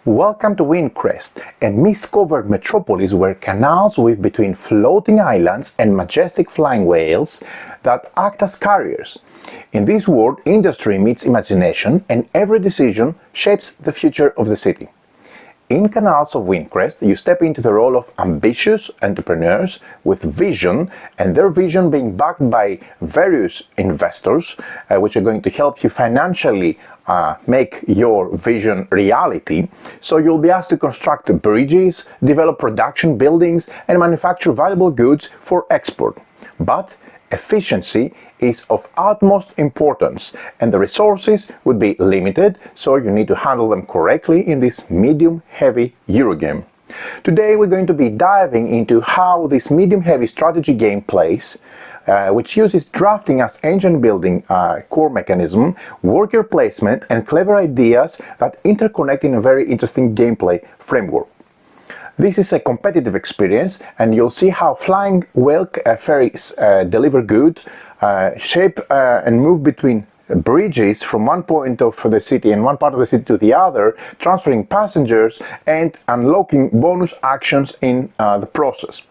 Welcome to Windcrest, a mist-covered metropolis where canals weave between floating islands and majestic flying whales that act as carriers. In this world, industry meets imagination and every decision shapes the future of the city. In Canals of Windcrest, you step into the role of ambitious entrepreneurs with vision, and their vision being backed by various investors, which are going to help you financially make your vision reality. So you'll be asked to construct bridges, develop production buildings, and manufacture valuable goods for export. But efficiency is of utmost importance, and the resources would be limited, so you need to handle them correctly in this medium-heavy Eurogame. Today we're going to be diving into how this medium-heavy strategy game plays, which uses drafting as engine building core mechanism, worker placement, and clever ideas that interconnect in a very interesting gameplay framework. This is a competitive experience, and you'll see how flying whale ferries deliver goods, shape and move between bridges from one point of the city and one part of the city to the other, transferring passengers and unlocking bonus actions in the process.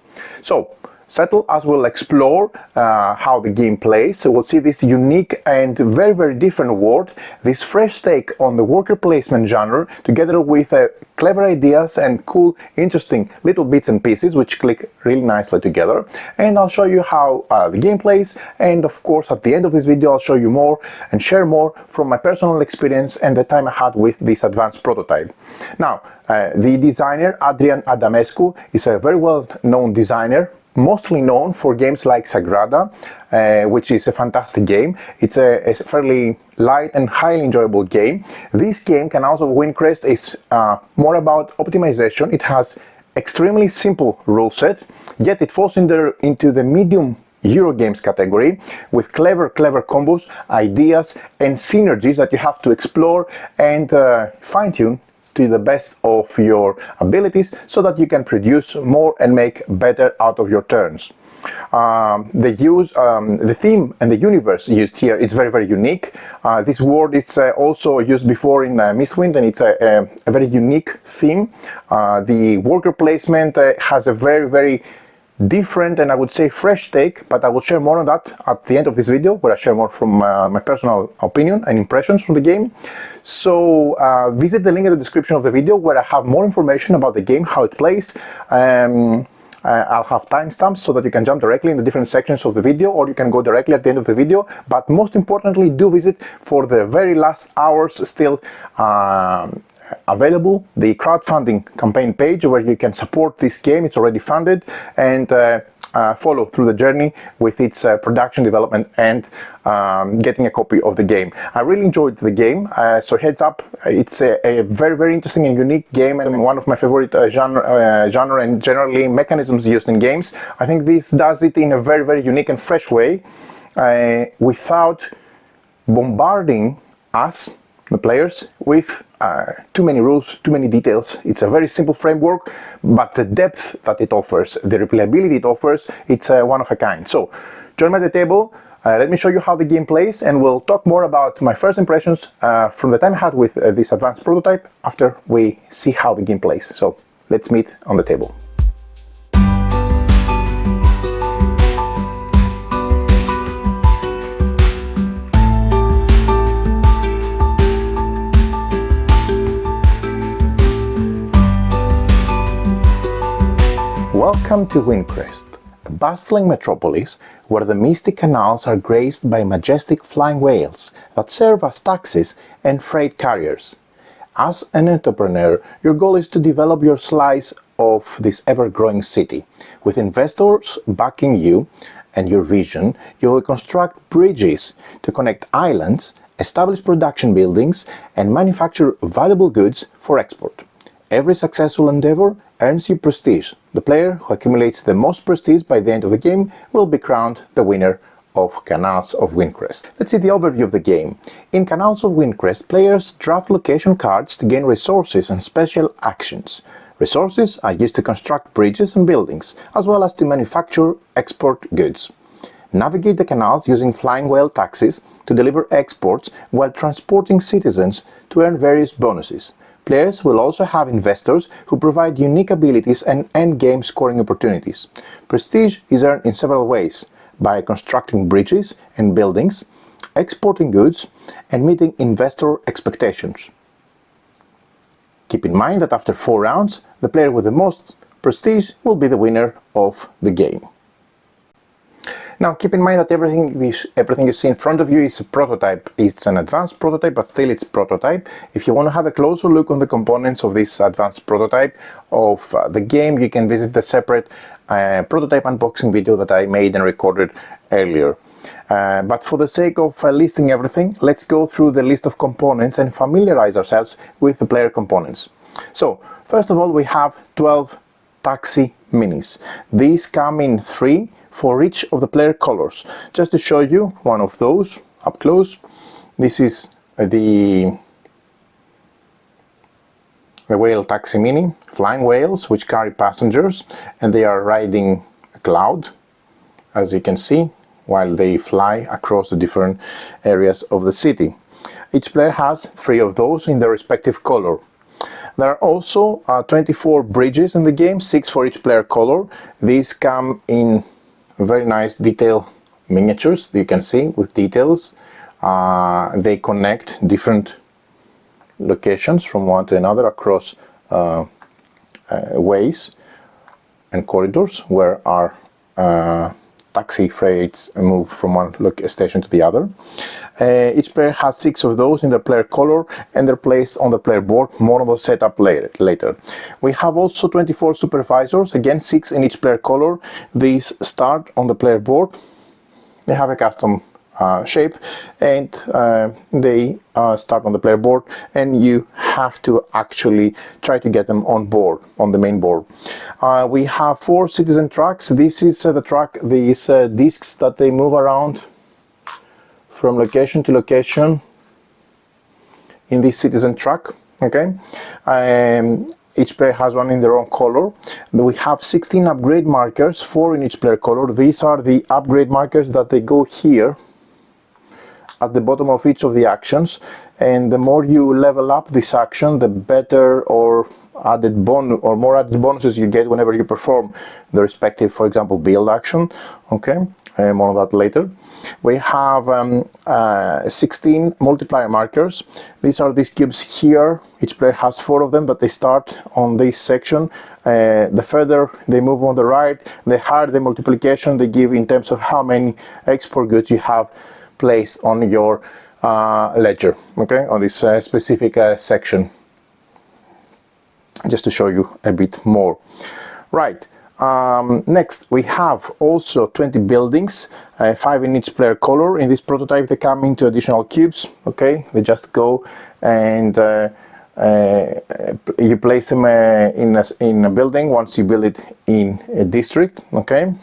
So settle as we'll explore how the game plays. So we'll see this unique and very different world, this fresh take on the worker placement genre, together with clever ideas and cool, interesting little bits and pieces which click really nicely together. And I'll show you how the game plays, and of course at the end of this video I'll show you more and share more from my personal experience and the time I had with this advanced prototype. Now, the designer Adrian Adamescu is a very well-known designer, mostly known for games like Sagrada, which is a fantastic game. It's a fairly light and highly enjoyable game. This game, Canals of Windcrest, is more about optimization. It has extremely simple rule set, yet it falls into the medium Eurogames category with clever combos, ideas, and synergies that you have to explore and fine-tune to the best of your abilities so that you can produce more and make better out of your turns. The theme and the universe used here is very unique. This world is also used before in Mistwind, and it's a very unique theme. The worker placement has a very different and I would say fresh take, but I will share more on that at the end of this video, where I share more from my personal opinion and impressions from the game. So visit the link in the description of the video where I have more information about the game, how it plays. I'll have timestamps so that you can jump directly in the different sections of the video, or you can go directly at the end of the video. But most importantly, do visit for the very last hours still available the crowdfunding campaign page where you can support this game. It's already funded, and follow through the journey with its production development and getting a copy of the game. I really enjoyed the game, so heads up, it's a very interesting and unique game, and one of my favorite genre and generally mechanisms used in games. I think this does it in a very unique and fresh way, without bombarding us, the players, with too many rules, too many details. It's a very simple framework, but the depth that it offers, the replayability it offers, it's one of a kind. So join me at the table, let me show you how the game plays, and we'll talk more about my first impressions from the time I had with this advanced prototype after we see how the game plays. So let's meet on the table. Welcome to Windcrest, a bustling metropolis where the misty canals are graced by majestic flying whales that serve as taxis and freight carriers. As an entrepreneur, your goal is to develop your slice of this ever-growing city. With investors backing you and your vision, you will construct bridges to connect islands, establish production buildings, and manufacture valuable goods for export. Every successful endeavor earns you prestige. The player who accumulates the most prestige by the end of the game will be crowned the winner of Canals of Windcrest. Let's see the overview of the game. In Canals of Windcrest, players draft location cards to gain resources and special actions. Resources are used to construct bridges and buildings, as well as to manufacture export goods. Navigate the canals using flying whale taxis to deliver exports while transporting citizens to earn various bonuses. Players will also have investors who provide unique abilities and end-game scoring opportunities. Prestige is earned in several ways: by constructing bridges and buildings, exporting goods, and meeting investor expectations. Keep in mind that after 4 rounds, the player with the most prestige will be the winner of the game. Now keep in mind that everything you see in front of you is a prototype. It's an advanced prototype, but still it's prototype. If you want to have a closer look on the components of this advanced prototype of the game, you can visit the separate prototype unboxing video that I made and recorded earlier. But for the sake of listing everything, let's go through the list of components and familiarize ourselves with the player components. So, first of all, we have 12 taxi minis. These come in 3 for each of the player colors. Just to show you one of those up close, this is the whale taxi mini, flying whales which carry passengers, and they are riding a cloud, as you can see, while they fly across the different areas of the city. Each player has 3 of those in their respective color. There are also 24 bridges in the game, 6 for each player color. These come in very nice detail miniatures, you can see, with details. They connect different locations from one to another across ways and corridors where our taxi freights move from one station to the other. Each player has 6 of those in their player color, and they're placed on the player board. More on the setup later. We have also 24 supervisors, again 6 in each player color. These start on the player board. They have a custom shape, and they start on the player board, and you have to actually try to get them on board, on the main board. We have 4 citizen trucks. This is the truck, these discs that they move around from location to location in this citizen truck. Okay, each player has one in their own color. We have 16 upgrade markers, 4 in each player color. These are the upgrade markers that they go here at the bottom of each of the actions, and the more you level up this action, the better or added bonus or more added bonuses you get whenever you perform the respective, for example, build action. Okay, more on that later. We have 16 multiplier markers. These are these cubes here. Each player has 4 of them, but they start on this section. The further they move on the right, the higher the multiplication they give in terms of how many export goods you have placed on your ledger, okay, on this specific section, just to show you a bit more. Right, next we have also 20 buildings, 5 in each player color. In this prototype they come into additional cubes, okay, they just go and you place them in a building once you build it in a district. Okay,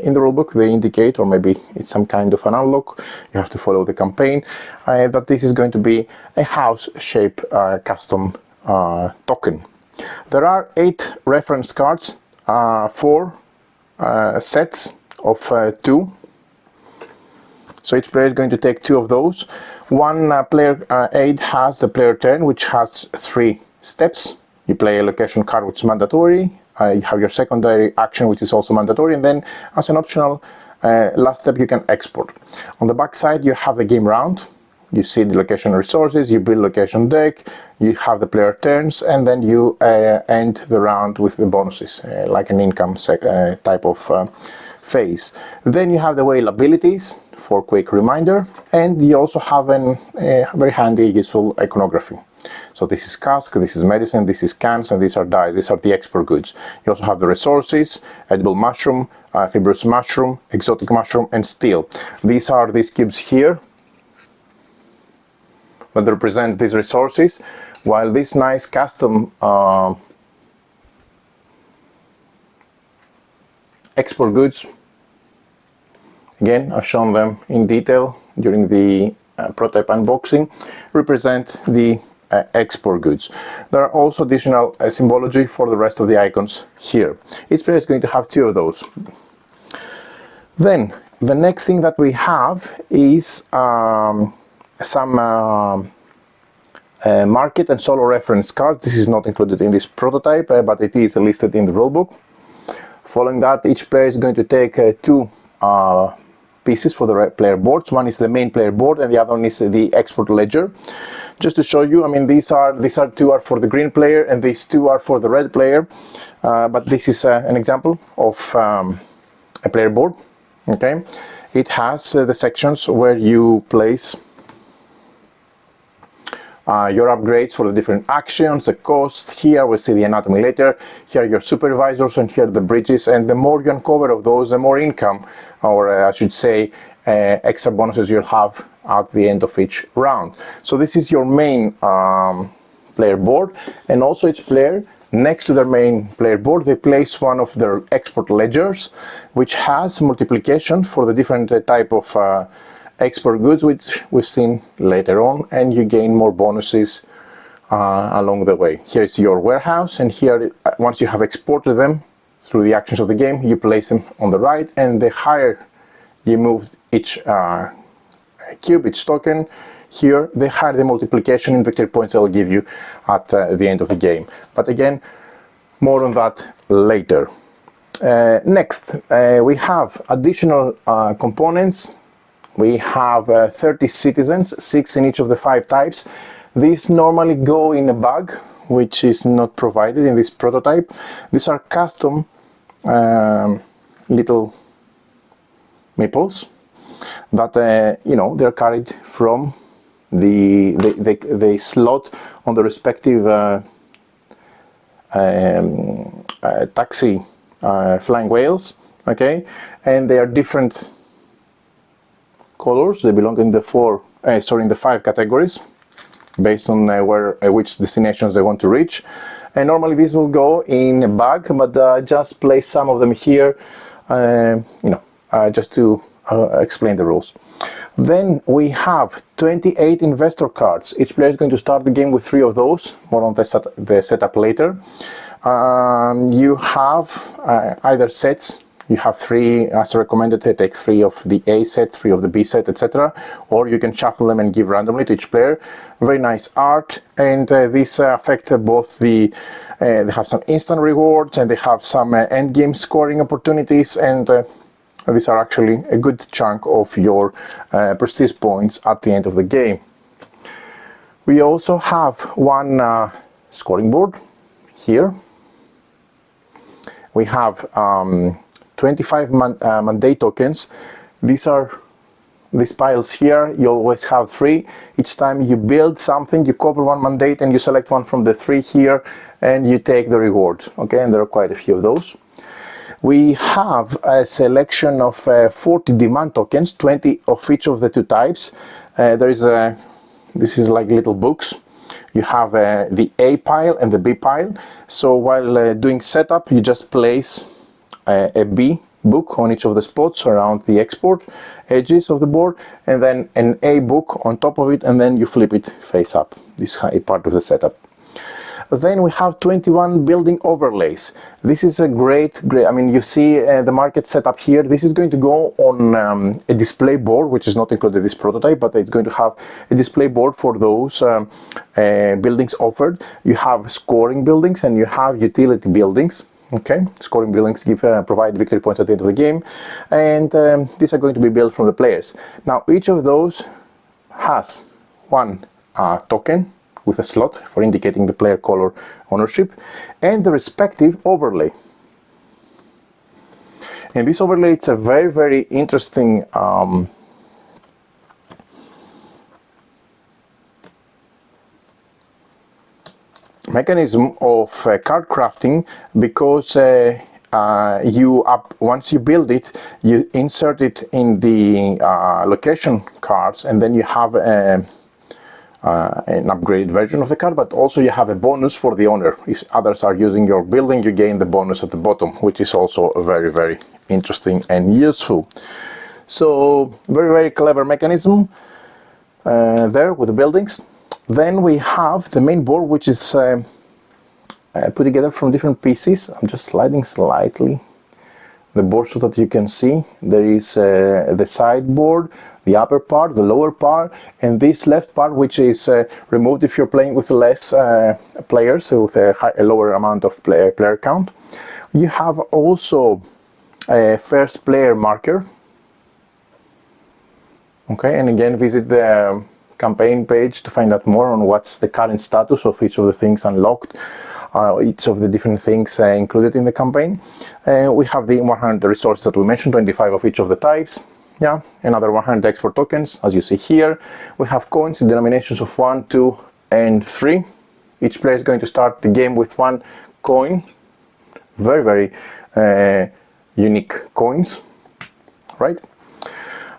in the rulebook they indicate, or maybe it's some kind of an unlock, you have to follow the campaign, that this is going to be a house shape custom token. There are 8 reference cards, 4 sets of 2. So each player is going to take 2 of those. One player aid has the player turn, which has 3 steps. You play a location card, which is mandatory. You have your secondary action, which is also mandatory, and then as an optional last step you can export. On the back side you have the game round. You see the location resources, you build location deck, you have the player turns, and then you end the round with the bonuses, like an income type of phase. Then you have the whale abilities for quick reminder, and you also have a very handy, useful iconography. So this is cask, this is medicine, this is cans, and these are dice. These are the export goods. You also have the resources: edible mushroom, fibrous mushroom, exotic mushroom, and steel. These are these cubes here that represent these resources, while this nice custom export goods, again I've shown them in detail during the prototype unboxing, represent the export goods. There are also additional symbology for the rest of the icons here. Each player is going to have 2 of those. Then the next thing that we have is some market and solo reference cards. This is not included in this prototype, but it is listed in the rulebook. Following that, each player is going to take two pieces for the player boards. One is the main player board and the other one is the export ledger. Just to show you, I mean, these two are for the green player and these two are for the red player, but this is an example of a player board. Okay, it has the sections where you place your upgrades for the different actions, the cost. Here we see the anatomy later, here are your supervisors, and here are the bridges, and the more you uncover of those, the more income, or I should say extra bonuses you'll have at the end of each round. So this is your main player board, and also each player, next to their main player board, they place one of their export ledgers, which has multiplication for the different type of export goods, which we've seen later on, and you gain more bonuses along the way. Here's your warehouse, and here, once you have exported them through the actions of the game, you place them on the right, and the higher you move each cube, each token, here the higher the multiplication in victory points I'll give you at the end of the game. But again, more on that later. Next, we have additional components. We have 30 citizens, 6 in each of the 5 types. These normally go in a bag, which is not provided in this prototype. These are custom little meeples that you know, they're carried from the slot on the respective taxi flying whales. Okay, and they are different colors. They belong in the in the 5 categories based on which destinations they want to reach. And normally these will go in a bag, but just place some of them here, you know, just to explain the rules. Then we have 28 investor cards. Each player is going to start the game with 3 of those. More on the setup later. You have either sets. You have 3 as recommended. They take 3 of the A set, 3 of the B set, etc. Or you can shuffle them and give randomly to each player. Very nice art, and these affect both the. They have some instant rewards and they have some end game scoring opportunities, and these are actually a good chunk of your prestige points at the end of the game. We also have one scoring board here. We have 25 mandate tokens. These piles here, you always have 3. Each time you build something, you cover 1 mandate and you select one from the 3 here and you take the rewards. Okay, and there are quite a few of those. We have a selection of 40 demand tokens, 20 of each of the 2 types. This is like little books. You have the A pile and the B pile. So while doing setup, you just place a B book on each of the spots around the export edges of the board, and then an A book on top of it, and then you flip it face up. This is a part of the setup. Then we have 21 building overlays. This is a great, I mean, you see the market setup here. This is going to go on a display board, which is not included in this prototype, but it's going to have a display board for those buildings offered. You have scoring buildings and you have utility buildings. Okay, scoring buildings provide victory points at the end of the game, and these are going to be built from the players. Now, each of those has 1 token with a slot for indicating the player color ownership and the respective overlay. And this overlay, it's a very, very interesting mechanism of card crafting, because once you build it, you insert it in the location cards, and then you have an upgraded version of the card, but also you have a bonus for the owner. If others are using your building, you gain the bonus at the bottom, which is also very, very interesting and useful. So very, very clever mechanism there with the buildings. Then we have the main board, which is put together from different pieces. I'm just sliding slightly the board so that you can see. There is the sideboard, the upper part, the lower part, and this left part, which is removed if you're playing with less players, so with a lower amount of player count. You have also a first player marker. Okay, and again, visit the campaign page to find out more on what's the current status of each of the things unlocked, each of the different things included in the campaign. We have the 100 resources that we mentioned, 25 of each of the types. Yeah, another 100 export tokens, as you see here. We have coins in denominations of 1, 2, and 3. Each player is going to start the game with 1 coin. Very, very unique coins, right?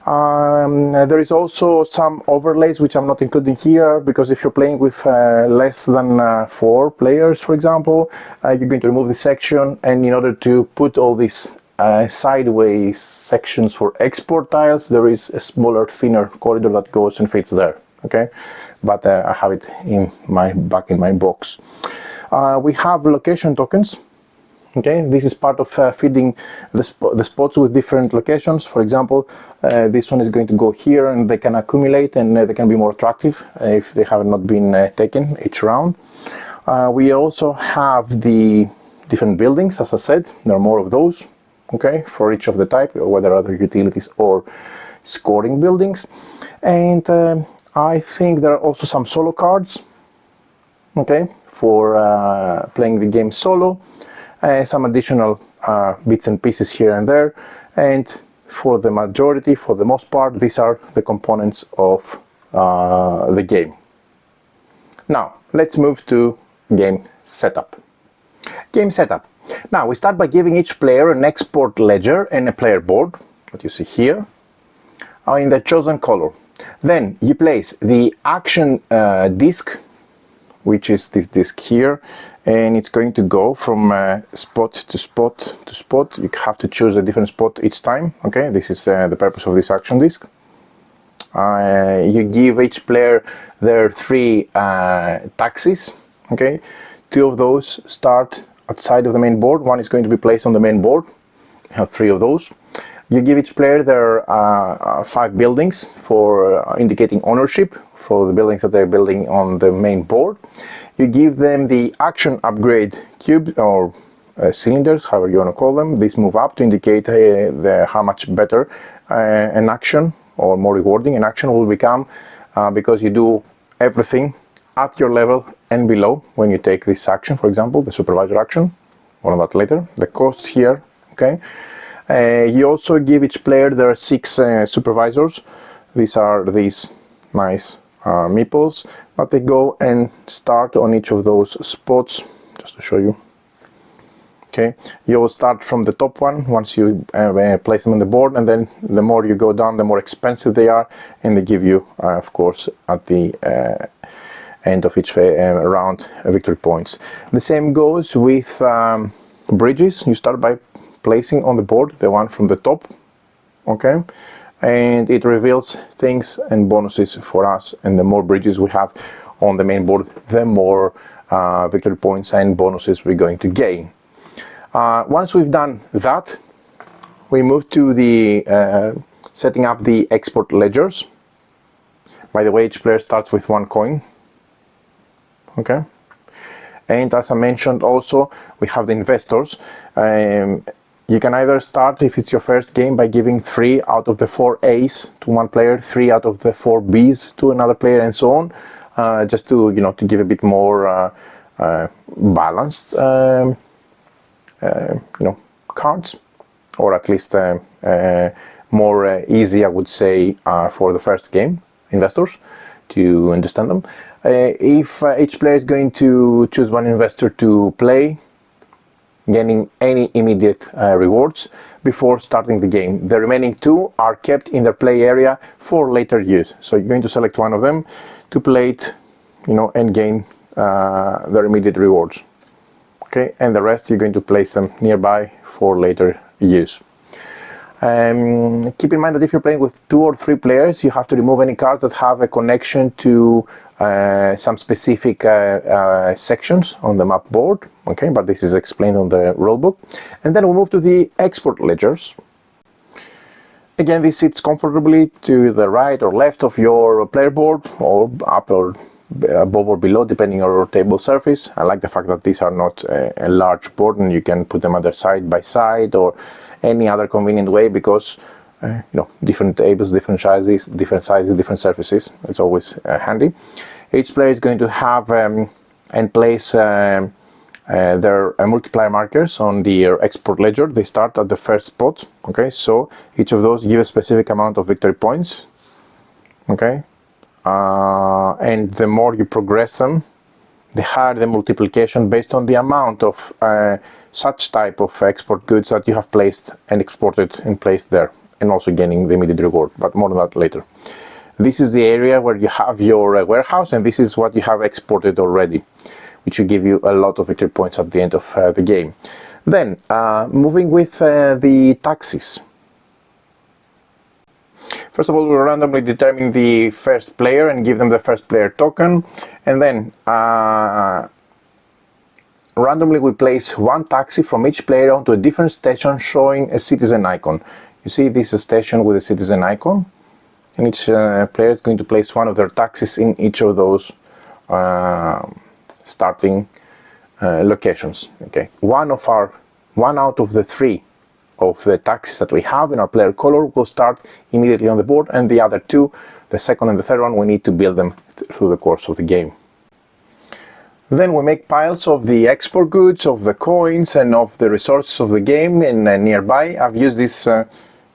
There is also some overlays which I'm not including here, because if you're playing with less than 4 players, for example, you're going to remove this section, and in order to put all these sideways sections for export tiles, there is a smaller, thinner corridor that goes and fits there. Okay, but I have it in back in my box. We have location tokens. Okay, this is part of feeding the spots with different locations. For example, this one is going to go here, and they can accumulate, and they can be more attractive if they have not been taken each round. We also have the different buildings. As I said, there are more of those, okay, for each of the type, whether other utilities or scoring buildings. And I think there are also some solo cards, okay, for playing the game solo. Some additional bits and pieces here and there, and for the majority, for the most part, these are the components of the game. Now let's move to game setup. Game setup. Now we start by giving each player an export ledger and a player board that you see here in the chosen color. Then you place the action disc, which is this disc here, and it's going to go from spot to spot to spot. You have to choose a different spot each time. Okay, this is the purpose of this action disc. You give each player their 3 taxis. Okay, 2 of those start outside of the main board. 1 is going to be placed on the main board. You have 3 of those. You give each player their 5 buildings for indicating ownership for the buildings that they're building on the main board. You give them the action upgrade cube or cylinders, however you want to call them. These move up to indicate how much better an action, or more rewarding an action, will become because you do everything at your level and below when you take this action. For example, the supervisor action, more on that later. The costs here, okay. You also give each player their 6 supervisors. These are these nice meeples that they go and start on each of those spots, just to show you. Okay, you will start from the top one once you place them on the board, and then the more you go down, the more expensive they are, and they give you, of course, at the end of each round, victory points. The same goes with bridges. You start by placing on the board the one from the top, okay, and it reveals things and bonuses for us, and the more bridges we have on the main board, the more victory points and bonuses we're going to gain. Once we've done that, we move to the setting up the export ledgers. By the way, each player starts with 1 coin, okay, and as I mentioned also, we have the investors. You can either start, if it's your first game, by giving 3 out of the 4 A's to one player, 3 out of the 4 B's to another player, and so on, just to to give a bit more balanced cards, or at least more easy, I would say, for the first game investors to understand them. If each player is going to choose 1 investor to play, gaining any immediate rewards before starting the game. The remaining 2 are kept in their play area for later use. So you're going to select 1 of them to play it, and gain their immediate rewards. Okay, and the rest you're going to place them nearby for later use. Keep in mind that if you're playing with 2 or 3 players, you have to remove any cards that have a connection to some specific sections on the map board, okay, but this is explained on the rulebook. And then we move to the export ledgers. Again, this sits comfortably to the right or left of your player board, or up or above or below, depending on your table surface. I like the fact that these are not a large board and you can put them either side by side or any other convenient way, because you know, different tables, different sizes, different surfaces. It's always handy. Each player is going to have and place their multiplier markers on the export ledger. They start at the first spot. Okay, so each of those give a specific amount of victory points. Okay, and the more you progress them, the higher the multiplication based on the amount of such type of export goods that you have placed and exported and placed there, and also gaining the immediate reward, but more on that later. This is the area where you have your warehouse, and this is what you have exported already, which will give you a lot of victory points at the end of the game. Then, moving with the taxes. First of all, we'll randomly determine the first player and give them the first player token, and then randomly we place one taxi from each player onto a different station showing a citizen icon. You see, this is a station with a citizen icon, and each player is going to place one of their taxis in each of those starting locations. Okay, one out of the three of the taxis that we have in our player color will start immediately on the board, and the other two, the second and the third one, we need to build them through the course of the game. Then we make piles of the export goods, of the coins, and of the resources of the game in nearby. I've used these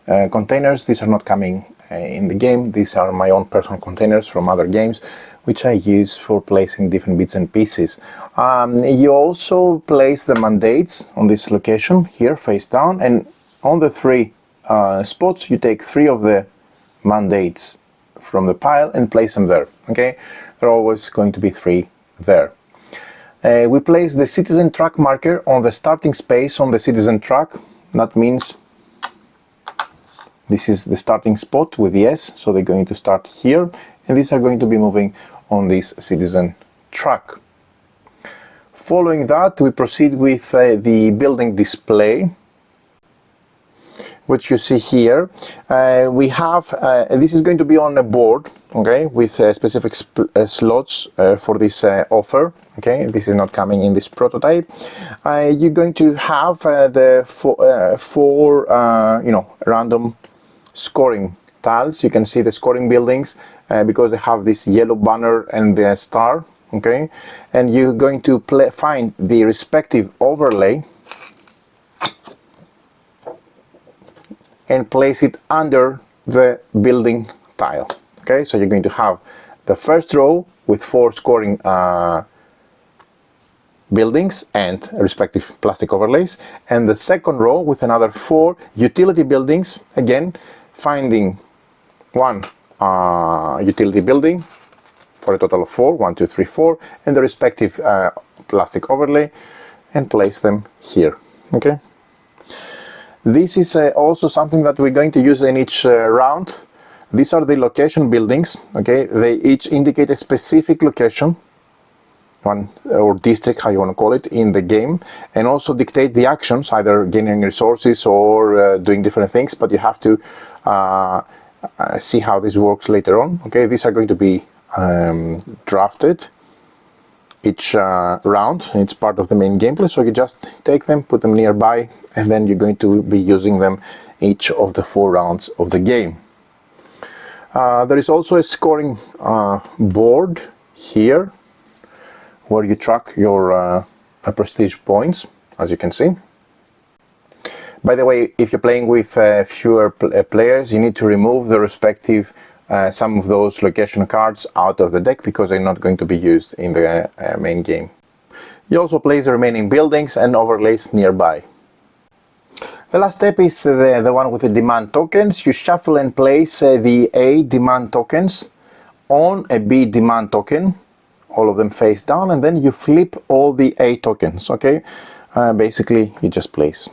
containers. These are not coming in the game. These are my own personal containers from other games, which I use for placing different bits and pieces. You also place the mandates on this location here, face down, and on the three spots you take three of the mandates from the pile and place them there. Okay, there are always going to be three there. We place the citizen truck marker on the starting space on the citizen truck. That means this is the starting spot with the S, so they're going to start here, and these are going to be moving on this citizen truck. Following that, we proceed with the building display, which you see here. We have this is going to be on a board, okay, with specific slots for this offer. Okay, this is not coming in this prototype. You're going to have the four random scoring tiles. You can see the scoring buildings because they have this yellow banner and the star. Okay, and you're going to find the respective overlay and place it under the building tile. Okay, so you're going to have the first row with four scoring buildings and respective plastic overlays, and the second row with another four utility buildings, again finding one utility building for a total of 4, 1, 2, 3, 4, and the respective plastic overlay, and place them here. Okay, this is also something that we're going to use in each round. These are the location buildings. Okay, they each indicate a specific location, one or district, how you want to call it, in the game, and also dictate the actions, either gaining resources or doing different things, but you have to see how this works later on. Okay, these are going to be drafted each round. It's part of the main gameplay, so you just take them, put them nearby, and then you're going to be using them each of the 4 rounds of the game. There is also a scoring board here where you track your prestige points, as you can see. By the way, if you're playing with fewer players, you need to remove the respective some of those location cards out of the deck because they're not going to be used in the main game. You also place the remaining buildings and overlays nearby. The last step is the one with the demand tokens. You shuffle and place the A demand tokens on a B demand token, all of them face down, and then you flip all the A tokens. Okay, basically you just place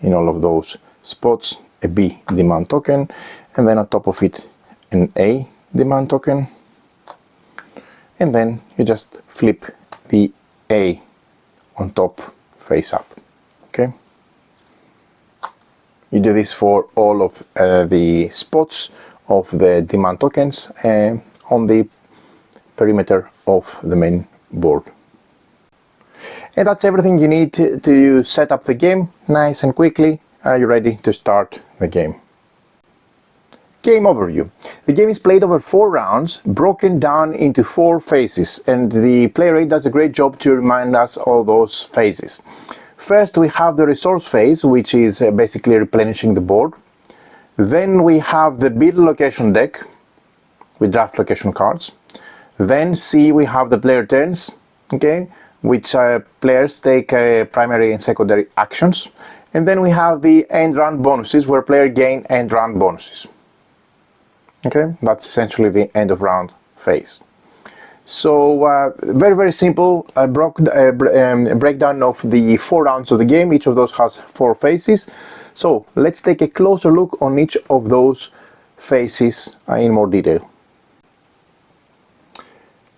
in all of those spots a B demand token, and then on top of it an A demand token, and then you just flip the A on top face up. Okay. You do this for all of the spots of the demand tokens on the perimeter of the main board. And that's everything you need to set up the game nice and quickly. You're ready to start the game. Game overview. The game is played over 4 rounds, broken down into 4 phases, and the player aid does a great job to remind us all those phases. First, we have the resource phase, which is basically replenishing the board. Then we have the build location deck with draft location cards. Then C, we have the player turns, okay, which players take primary and secondary actions. And then we have the end round bonuses, where players gain end round bonuses. Okay, that's essentially the end of round phase. So very simple breakdown of the 4 rounds of the game. Each of those has 4 phases. So let's take a closer look on each of those phases in more detail.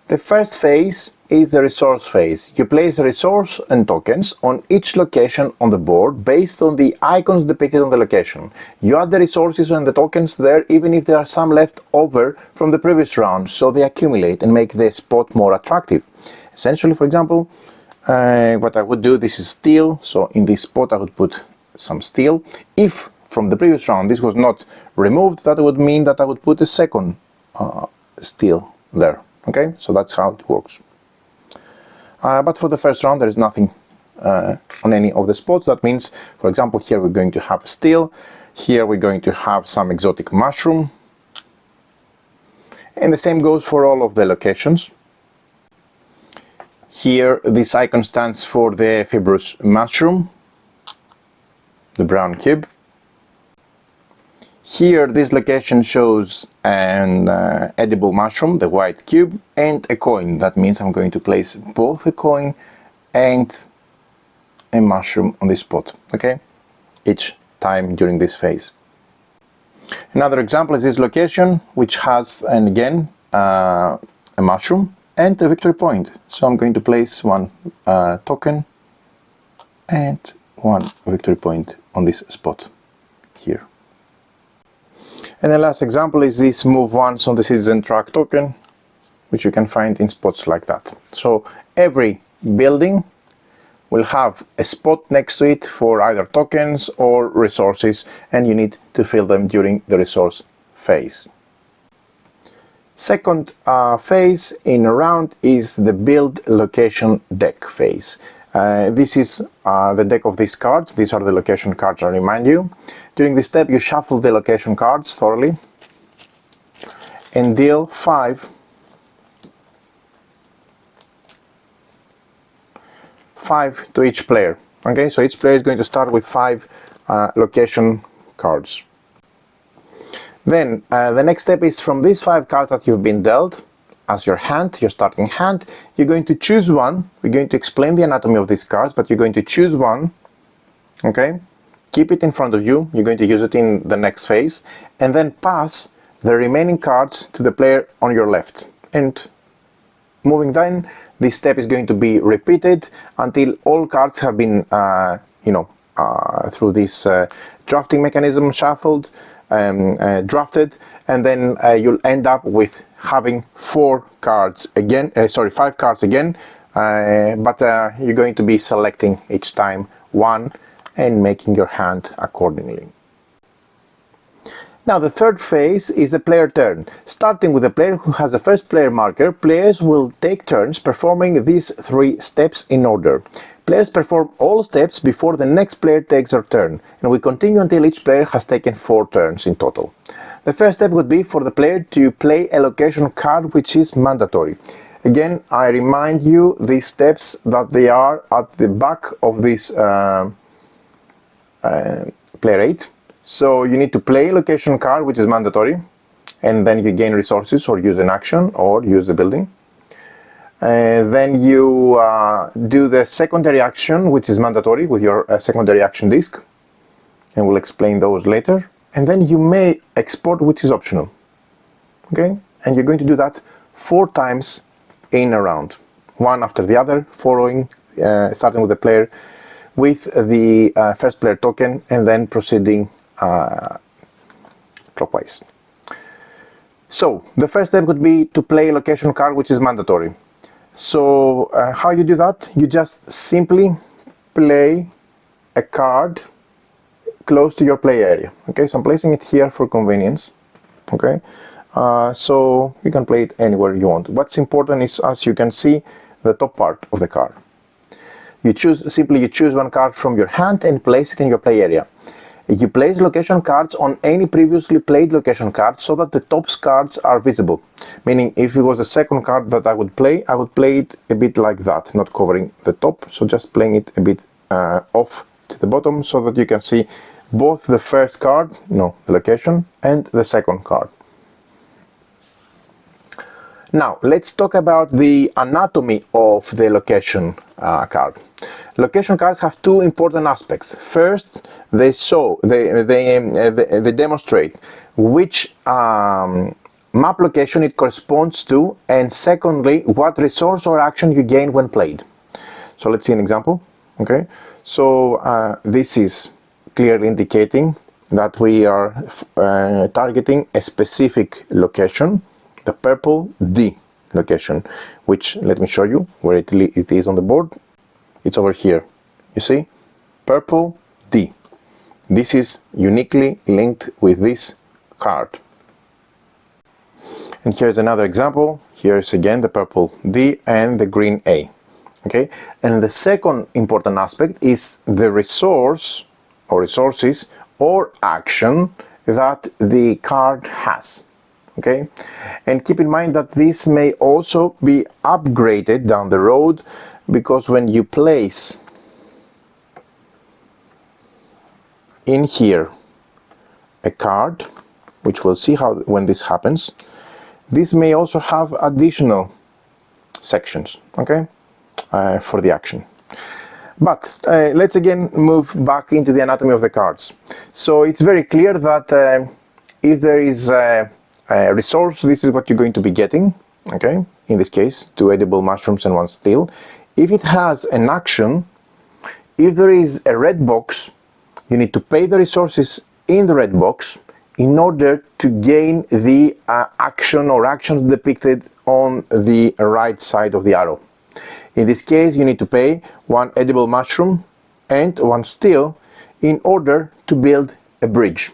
The first phase is the resource phase. You place a resource and tokens on each location on the board based on the icons depicted on the location. You add the resources and the tokens there even if there are some left over from the previous round, so they accumulate and make the spot more attractive. Essentially, for example, what I would do, this is steel, so in this spot I would put some steel. If from the previous round this was not removed, that would mean that I would put a second steel there. Okay, so that's how it works. But for the first round there is nothing on any of the spots. That means, for example, here we're going to have steel, here we're going to have some exotic mushroom, and the same goes for all of the locations. Here this icon stands for the fibrous mushroom, the brown cube. Here this location shows an edible mushroom, the white cube, and a coin. That means I'm going to place both a coin and a mushroom on this spot, okay, each time during this phase. Another example is this location, which has, and again, a mushroom and a victory point. So I'm going to place 1 token and 1 victory point on this spot here. And the last example is this move once on the citizen track token, which you can find in spots like that. So every building will have a spot next to it for either tokens or resources, and you need to fill them during the resource phase. Second phase in a round is the build location deck phase. This is the deck of these cards. These are the location cards, I remind you. During this step you shuffle the location cards thoroughly and deal 5 to each player. Okay, so each player is going to start with 5 location cards. Then the next step is, from these 5 cards that you've been dealt as your hand, your starting hand, you're going to choose one. We're going to explain the anatomy of these cards, but you're going to choose one, okay, keep it in front of you, you're going to use it in the next phase, and then pass the remaining cards to the player on your left. And moving then, this step is going to be repeated until all cards have been, through this drafting mechanism, shuffled, drafted, and then you'll end up with having 5 cards again, but you're going to be selecting each time one and making your hand accordingly. Now the third phase is the player turn. Starting with the player who has the first player marker, players will take turns performing these 3 steps in order. Players perform all steps before the next player takes their turn, and we continue until each player has taken 4 turns in total. The first step would be for the player to play a location card, which is mandatory. Again, I remind you these steps that they are at the back of this player 8. So you need to play a location card, which is mandatory, and then you gain resources or use an action or use the building. Then you do the secondary action, which is mandatory, with your secondary action disc, and we'll explain those later. And then you may export, which is optional. Okay, and you're going to do that 4 times in a round, one after the other, following, starting with the player with the first player token and then proceeding clockwise. So the first step would be to play a location card, which is mandatory. So how you do that? You just simply play a card close to your play area. Okay, so I'm placing it here for convenience. Okay, so you can play it anywhere you want. What's important is, as you can see, the top part of the card. You choose one card from your hand and place it in your play area. You place location cards on any previously played location card so that the top cards are visible. Meaning, if it was a second card that I would play it a bit like that, not covering the top, so just playing it a bit off to the bottom so that you can see both the first card, the location, and the second card. Now, let's talk about the anatomy of the location card. Location cards have two important aspects. First, they demonstrate which map location it corresponds to, and secondly, what resource or action you gain when played. So let's see an example. Okay, so this is clearly indicating that we are targeting a specific location, the purple D location, which, let me show you where it is on the board. It's over here. You see? Purple D. This is uniquely linked with this card. And here's another example. Here's again the purple D and the green A. Okay? And the second important aspect is the resource or resources or action that the card has. Okay? And keep in mind that this may also be upgraded down the road, because when you place in here a card, which we'll see how when this happens, this may also have additional sections, okay, for the action. But let's again move back into the anatomy of the cards. So it's very clear that if there is a resource, this is what you're going to be getting, okay, in this case 2 edible mushrooms and 1 steel. If it has an action, if there is a red box, you need to pay the resources in the red box in order to gain the action or actions depicted on the right side of the arrow. In this case, you need to pay 1 edible mushroom and 1 steel in order to build a bridge.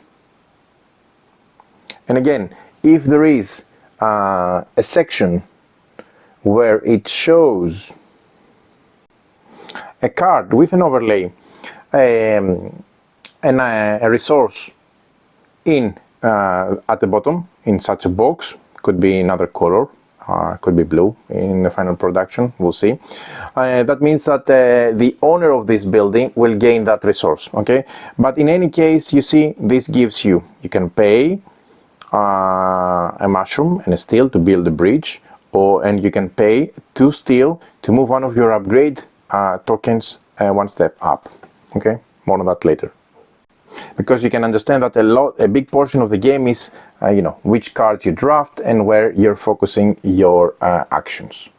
And again, if there is a section where it shows a card with an overlay and a resource in at the bottom in such a box, could be another color, could be blue in the final production, we'll see. That means that the owner of this building will gain that resource, okay? But in any case, you see, this gives you can pay a mushroom and a steel to build a bridge, and you can pay 2 steel to move one of your upgrade tokens 1 step up. Okay, more on that later. Because you can understand that a big portion of the game is which cards you draft and where you're focusing your actions.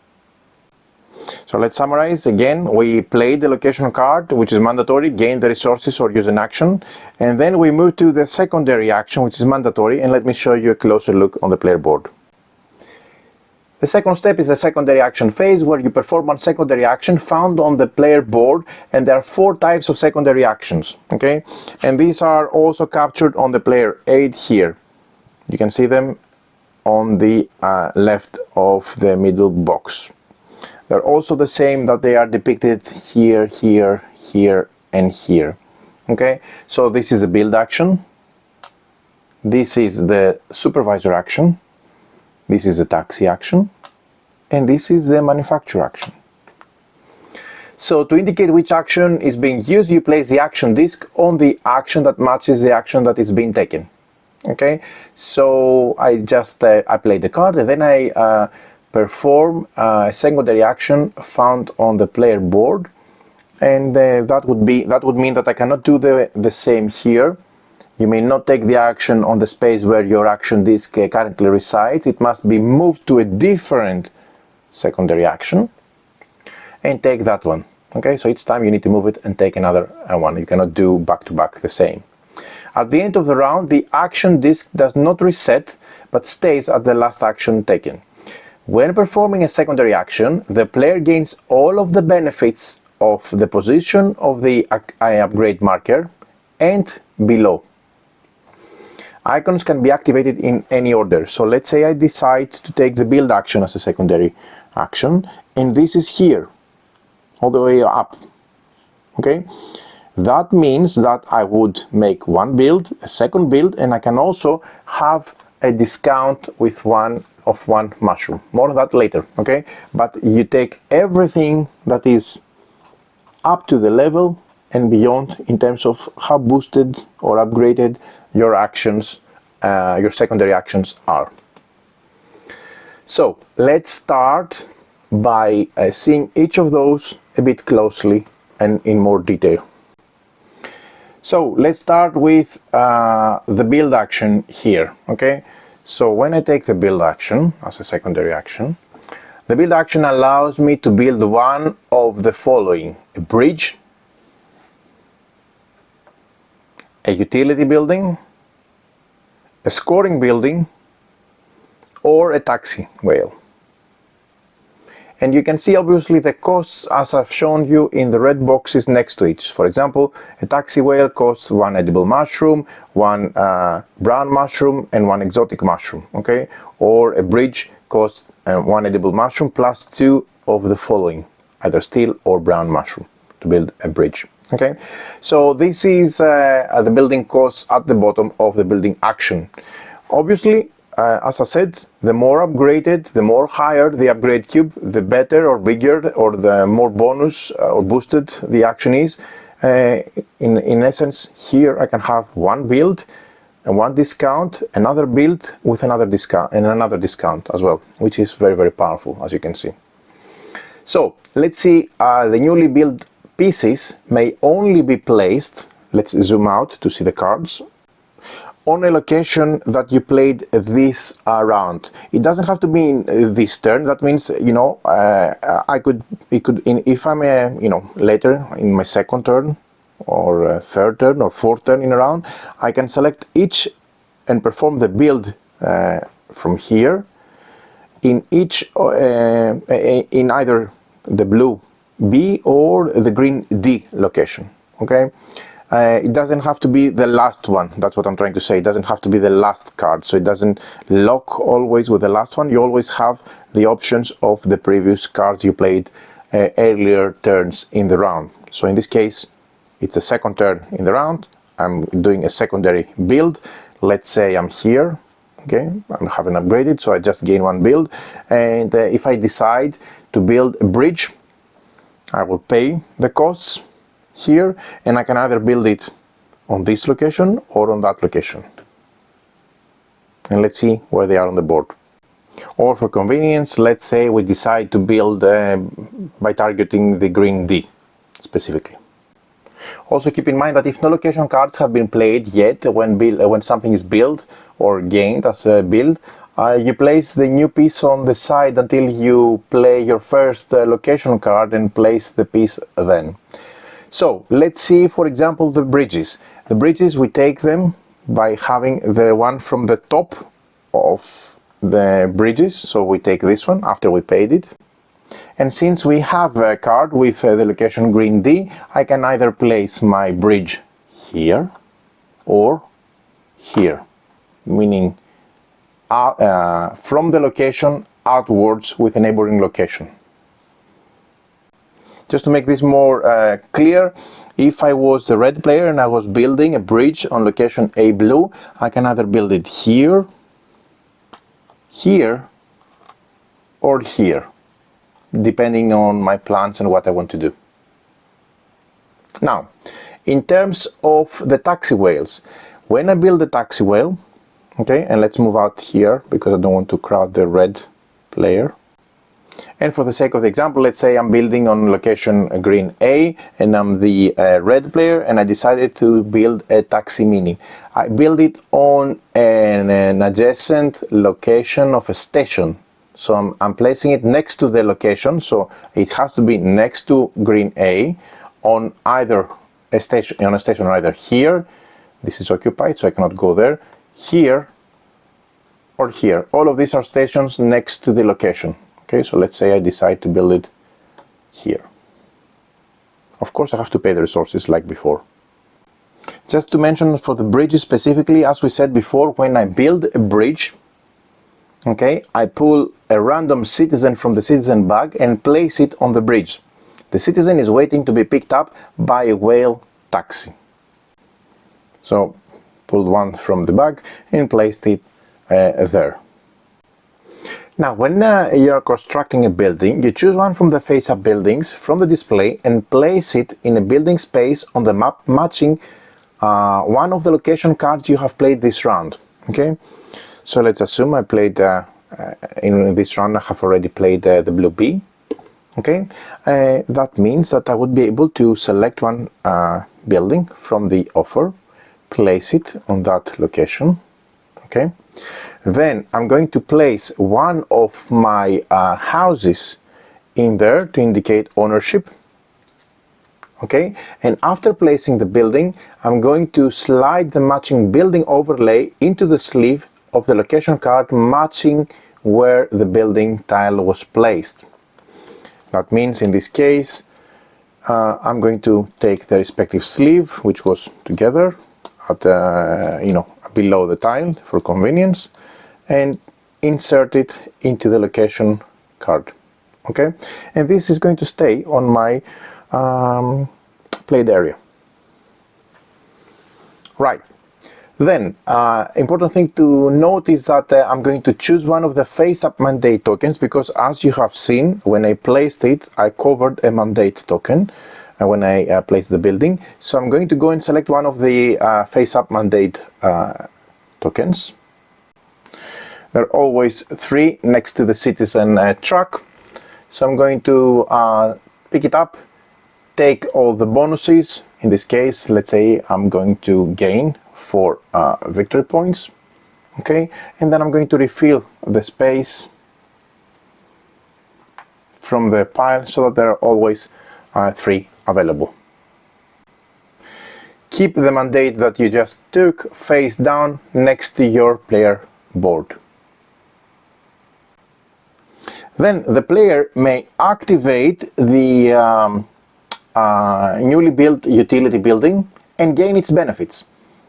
So let's summarize again. We played the location card, which is mandatory, gain the resources or use an action, and then we move to the secondary action, which is mandatory, and let me show you a closer look on the player board. The second step is the secondary action phase, where you perform 1 secondary action found on the player board, and there are 4 types of secondary actions, okay? And these are also captured on the player aid here. You can see them on the left of the middle box. They're also the same that they are depicted here, here, here, and here, okay? So this is the build action, this is the supervisor action, this is the taxi action, and this is the manufacture action. So to indicate which action is being used, you place the action disc on the action that matches the action that is being taken. Okay, so I just I play the card, and then I perform a secondary action found on the player board, and that would mean that I cannot do the same here. You may not take the action on the space where your action disc currently resides. It must be moved to a different secondary action, and take that one. Okay, so each time you need to move it and take another one. You cannot do back to back the same. At the end of the round, the action disc does not reset, but stays at the last action taken. When performing a secondary action, the player gains all of the benefits of the position of the upgrade marker and below. Icons can be activated in any order. So let's say I decide to take the build action as a secondary action, and this is here, all the way up. Okay, that means that I would make one build, a second build, and I can also have a discount with one mushroom. More on that later. Okay, but you take everything that is up to the level and beyond in terms of how boosted or upgraded your actions, your secondary actions are. So let's start by seeing each of those a bit closely and in more detail. So let's start with the build action here. Okay, so when I take the build action as a secondary action, the build action allows me to build one of the following: a bridge, a utility building, a scoring building, or a taxi whale. And you can see obviously the costs as I've shown you in the red boxes next to each. For example, a taxi whale costs one edible mushroom, one brown mushroom, and one exotic mushroom. Okay, or a bridge costs one edible mushroom plus two of the following, either steel or brown mushroom, to build a bridge. Okay, so this is the building costs at the bottom of the building action. Obviously, as I said, the more upgraded, the more higher the upgrade cube, the better or bigger or the more bonus or boosted the action is. In essence, here I can have one build and one discount, another build with another discount, and another discount as well, which is very, very powerful, as you can see. So let's see, the newly built pieces may only be placed, let's zoom out to see the cards, on a location that you played this round. It doesn't have to be in this turn. That means, you know, if I'm later in my second turn or third turn or fourth turn in a round, I can select each and perform the build from here in each in either the blue B or the green D location. Okay, it doesn't have to be the last one. That's what I'm trying to say. It doesn't have to be the last card, so it doesn't lock always with the last one. You always have the options of the previous cards you played earlier turns in the round. So in this case, it's the second turn in the round. I'm doing a secondary build. Let's say I'm here. Okay, I haven't upgraded, so I just gain one build. And if I decide to build a bridge, I will pay the costs here, and I can either build it on this location or on that location. And let's see where they are on the board. Or for convenience, let's say we decide to build by targeting the green D specifically. Also keep in mind that if no location cards have been played yet when something is built or gained as a build, you place the new piece on the side until you play your first location card and place the piece then. So let's see, for example, the bridges. The bridges, we take them by having the one from the top of the bridges. So we take this one after we paid it. And since we have a card with the location green D, I can either place my bridge here or here, meaning from the location outwards with a neighboring location. Just to make this more clear, if I was the red player and I was building a bridge on location A blue, I can either build it here, here, or here, depending on my plans and what I want to do. Now, in terms of the taxi whales, when I build the taxi whale, okay, and let's move out here because I don't want to crowd the red player. And for the sake of the example, let's say I'm building on location green A and I'm the red player and I decided to build a taxi mini. I build it on an adjacent location of a station. So I'm placing it next to the location, so it has to be next to green A on either a station, either here, this is occupied so I cannot go there, here or here. All of these are stations next to the location. Okay, so let's say I decide to build it here. Of course I have to pay the resources like before. Just to mention for the bridges specifically, as we said before, when I build a bridge, okay, I pull a random citizen from the citizen bag and place it on the bridge. The citizen is waiting to be picked up by a whale taxi. So pulled one from the bag and placed it there. Now when you're constructing a building, you choose one from the face-up buildings from the display and place it in a building space on the map matching one of the location cards you have played this round. Okay, so let's assume I played in this round I have already played the blue B. Okay, that means that I would be able to select one building from the offer, place it on that location. Okay, then I'm going to place one of my houses in there to indicate ownership. Okay, and after placing the building, I'm going to slide the matching building overlay into the sleeve of the location card matching where the building tile was placed. That means in this case I'm going to take the respective sleeve, which was together at below the tile for convenience, and insert it into the location card. Okay, and this is going to stay on my played area. Right, then important thing to note is that I'm going to choose one of the face-up mandate tokens, because as you have seen, when I placed it I covered a mandate token when I placed the building. So I'm going to go and select one of the face-up mandate tokens. There are always 3 next to the citizen truck, so I'm going to pick it up, take all the bonuses. In this case, let's say I'm going to gain 4 victory points. Okay, and then I'm going to refill the space from the pile so that there are always 3 available. Keep the mandate that you just took face down next to your player board. Then the player may activate the newly built utility building and gain its benefits.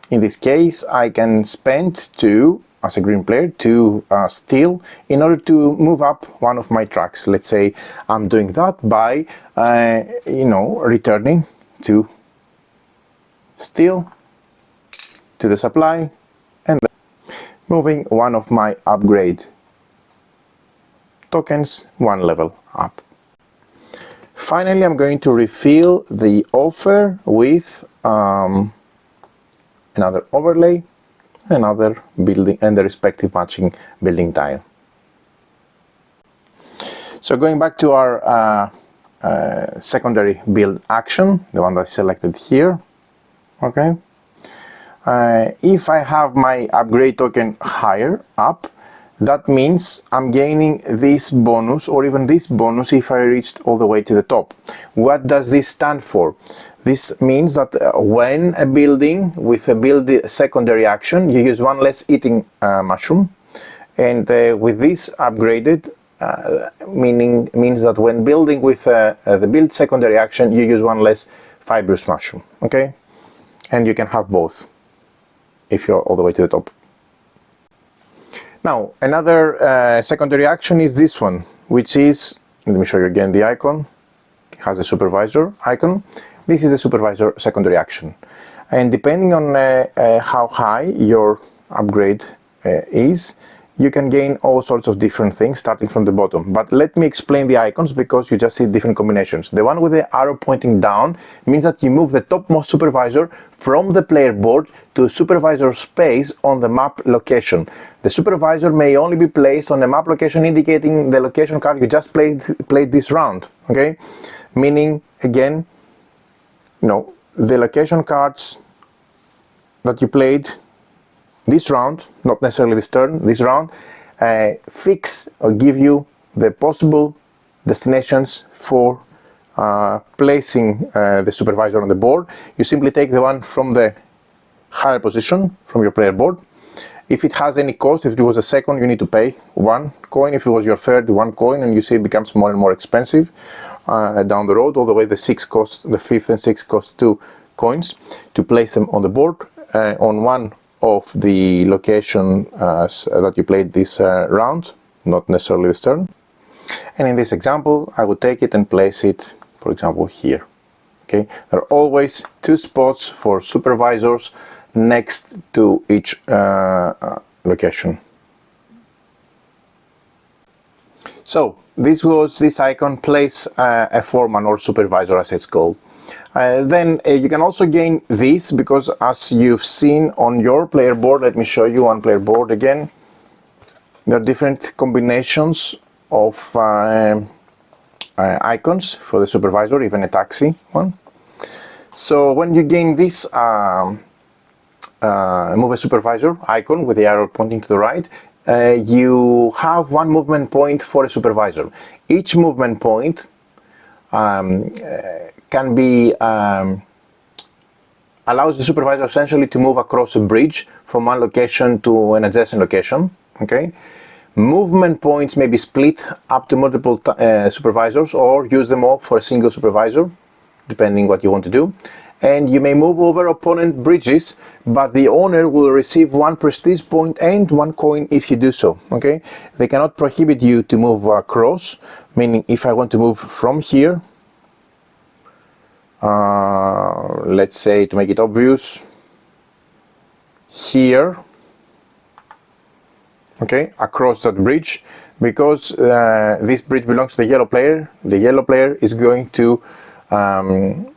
In this case, I can spend 2, as a green player, 2 steel in order to move up one of my tracks. Let's say I'm doing that by returning 2 steel to the supply and then moving one of my upgrade tokens 1 level up. Finally, I'm going to refill the offer with another overlay, another building, and the respective matching building tile. So going back to our secondary build action, the one that's selected here. Okay, if I have my upgrade token higher up, that means I'm gaining this bonus or even this bonus if I reached all the way to the top. What does this stand for? This means that when a building with a build secondary action, you use 1 less eating mushroom, and with this upgraded means that when building with the build secondary action, you use 1 less fibrous mushroom. Okay, and you can have both if you're all the way to the top. Now another secondary action is this one, which is, let me show you again the icon. It has a supervisor icon. This is the supervisor secondary action, and depending on how high your upgrade is, you can gain all sorts of different things starting from the bottom. But let me explain the icons, because you just see different combinations. The one with the arrow pointing down means that you move the topmost supervisor from the player board to a supervisor space on the map location. The supervisor may only be placed on the map location indicating the location card you just played this round. Okay, meaning again, the location cards that you played this round, not necessarily this turn, this round, fix or give you the possible destinations for placing the supervisor on the board. You simply take the one from the higher position from your player board. If it has any cost, if it was a second, you need to pay 1 coin. If it was your third, 1 coin, and you see it becomes more and more expensive down the road. All the way the 6th cost, the 5th and 6th cost 2 coins to place them on the board on one of the location that you played this round, not necessarily this turn. And in this example, I would take it and place it, for example, here. Okay, there are always 2 spots for supervisors next to each location. So this was this icon, place a foreman or supervisor as it's called. Then you can also gain this, because as you've seen on your player board, let me show you on player board again, there are different combinations of icons for the supervisor, even a taxi one. So when you gain this move a supervisor icon with the arrow pointing to the right, you have 1 movement point for a supervisor. Each movement point can be allows the supervisor essentially to move across a bridge from one location to an adjacent location. Okay, movement points may be split up to multiple supervisors, or use them all for a single supervisor, depending what you want to do. And you may move over opponent bridges, but the owner will receive 1 prestige point and 1 coin if you do so. Okay, they cannot prohibit you to move across, meaning if I want to move from here, let's say, to make it obvious, here, okay, across that bridge, because this bridge belongs to the yellow player is going to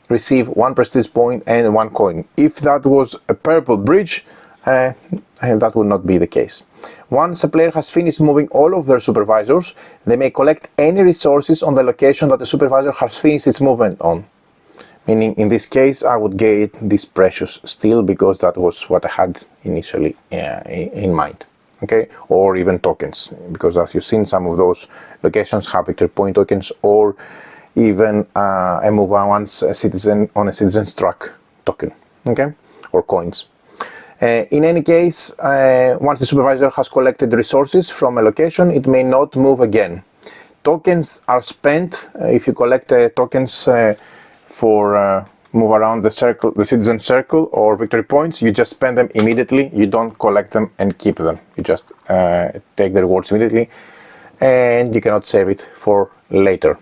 receive 1 prestige point and 1 coin. If that was a purple bridge, that would not be the case. Once a player has finished moving all of their supervisors, they may collect any resources on the location that the supervisor has finished its movement on. Meaning, in this case, I would get this precious steel, because that was what I had initially in mind. Okay, or even tokens, because as you've seen, some of those locations have victory point tokens, or even a move once a citizen on a citizen's truck token, okay, or coins. In any case, once the supervisor has collected resources from a location, it may not move again. Tokens are spent if you collect tokens for move around the circle, the citizen circle, or victory points. You just spend them immediately. You don't collect them and keep them. You just take the rewards immediately, and you cannot save it for later.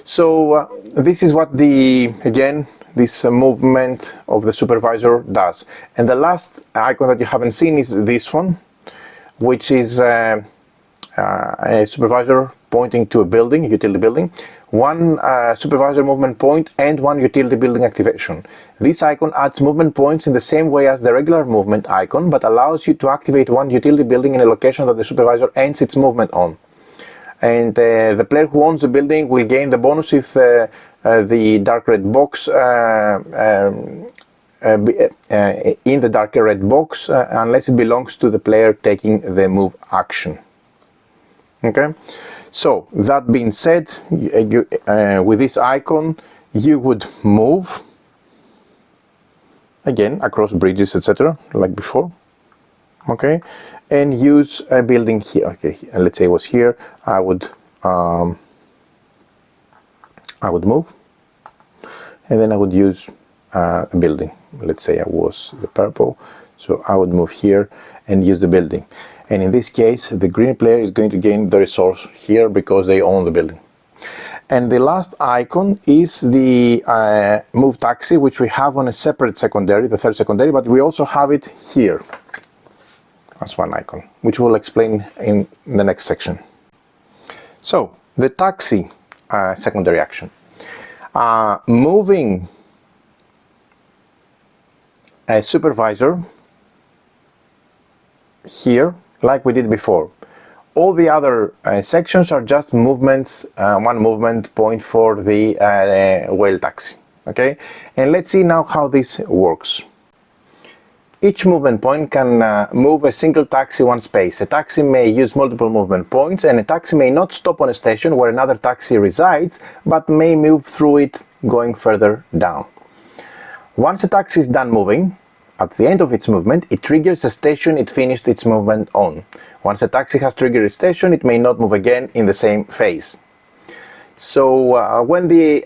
So this is what this movement of the supervisor does. And the last icon that you haven't seen is this one, which is a supervisor pointing to a building, a utility building, 1 supervisor movement point and 1 utility building activation. This icon adds movement points in the same way as the regular movement icon, but allows you to activate 1 utility building in a location that the supervisor ends its movement on. And the player who owns the building will gain the bonus if the dark red box in the darker red box, unless it belongs to the player taking the move action. Okay, so that being said, with this icon you would move again across bridges, etc., like before. Okay, and use a building here. Okay, let's say it was here. I would move, and then I would use a building. Let's say I was the purple, so I would move here and use the building. And in this case, the green player is going to gain the resource here because they own the building. And the last icon is the move taxi, which we have on a separate secondary, the third secondary, but we also have it here as one icon, which we'll explain in the next section. So the taxi secondary action. Moving a supervisor here, like we did before. All the other sections are just movements, 1 movement point for the whale taxi. Okay, and let's see now how this works. Each movement point can move a single taxi one space. A taxi may use multiple movement points, and a taxi may not stop on a station where another taxi resides, but may move through it going further down. Once a taxi is done moving, at the end of its movement, it triggers the station it finished its movement on. Once a taxi has triggered its station, it may not move again in the same phase. So when the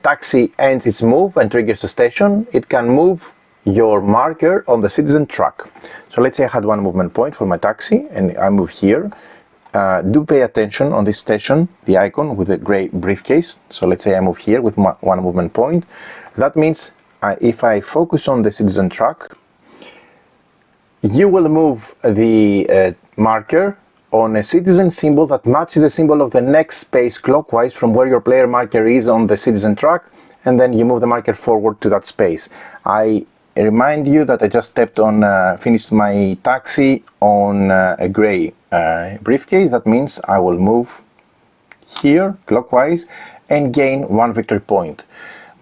taxi ends its move and triggers the station, it can move your marker on the citizen track. So let's say I had one movement point for my taxi and I move here. Do pay attention on this station, the icon with the gray briefcase. So let's say I move here with one movement point. That means if I focus on the citizen track, you will move the marker on a citizen symbol that matches the symbol of the next space clockwise from where your player marker is on the citizen track, and then you move the marker forward to that space. I remind you that I just stepped on, finished my taxi on a gray briefcase. That means I will move here clockwise and gain one victory point.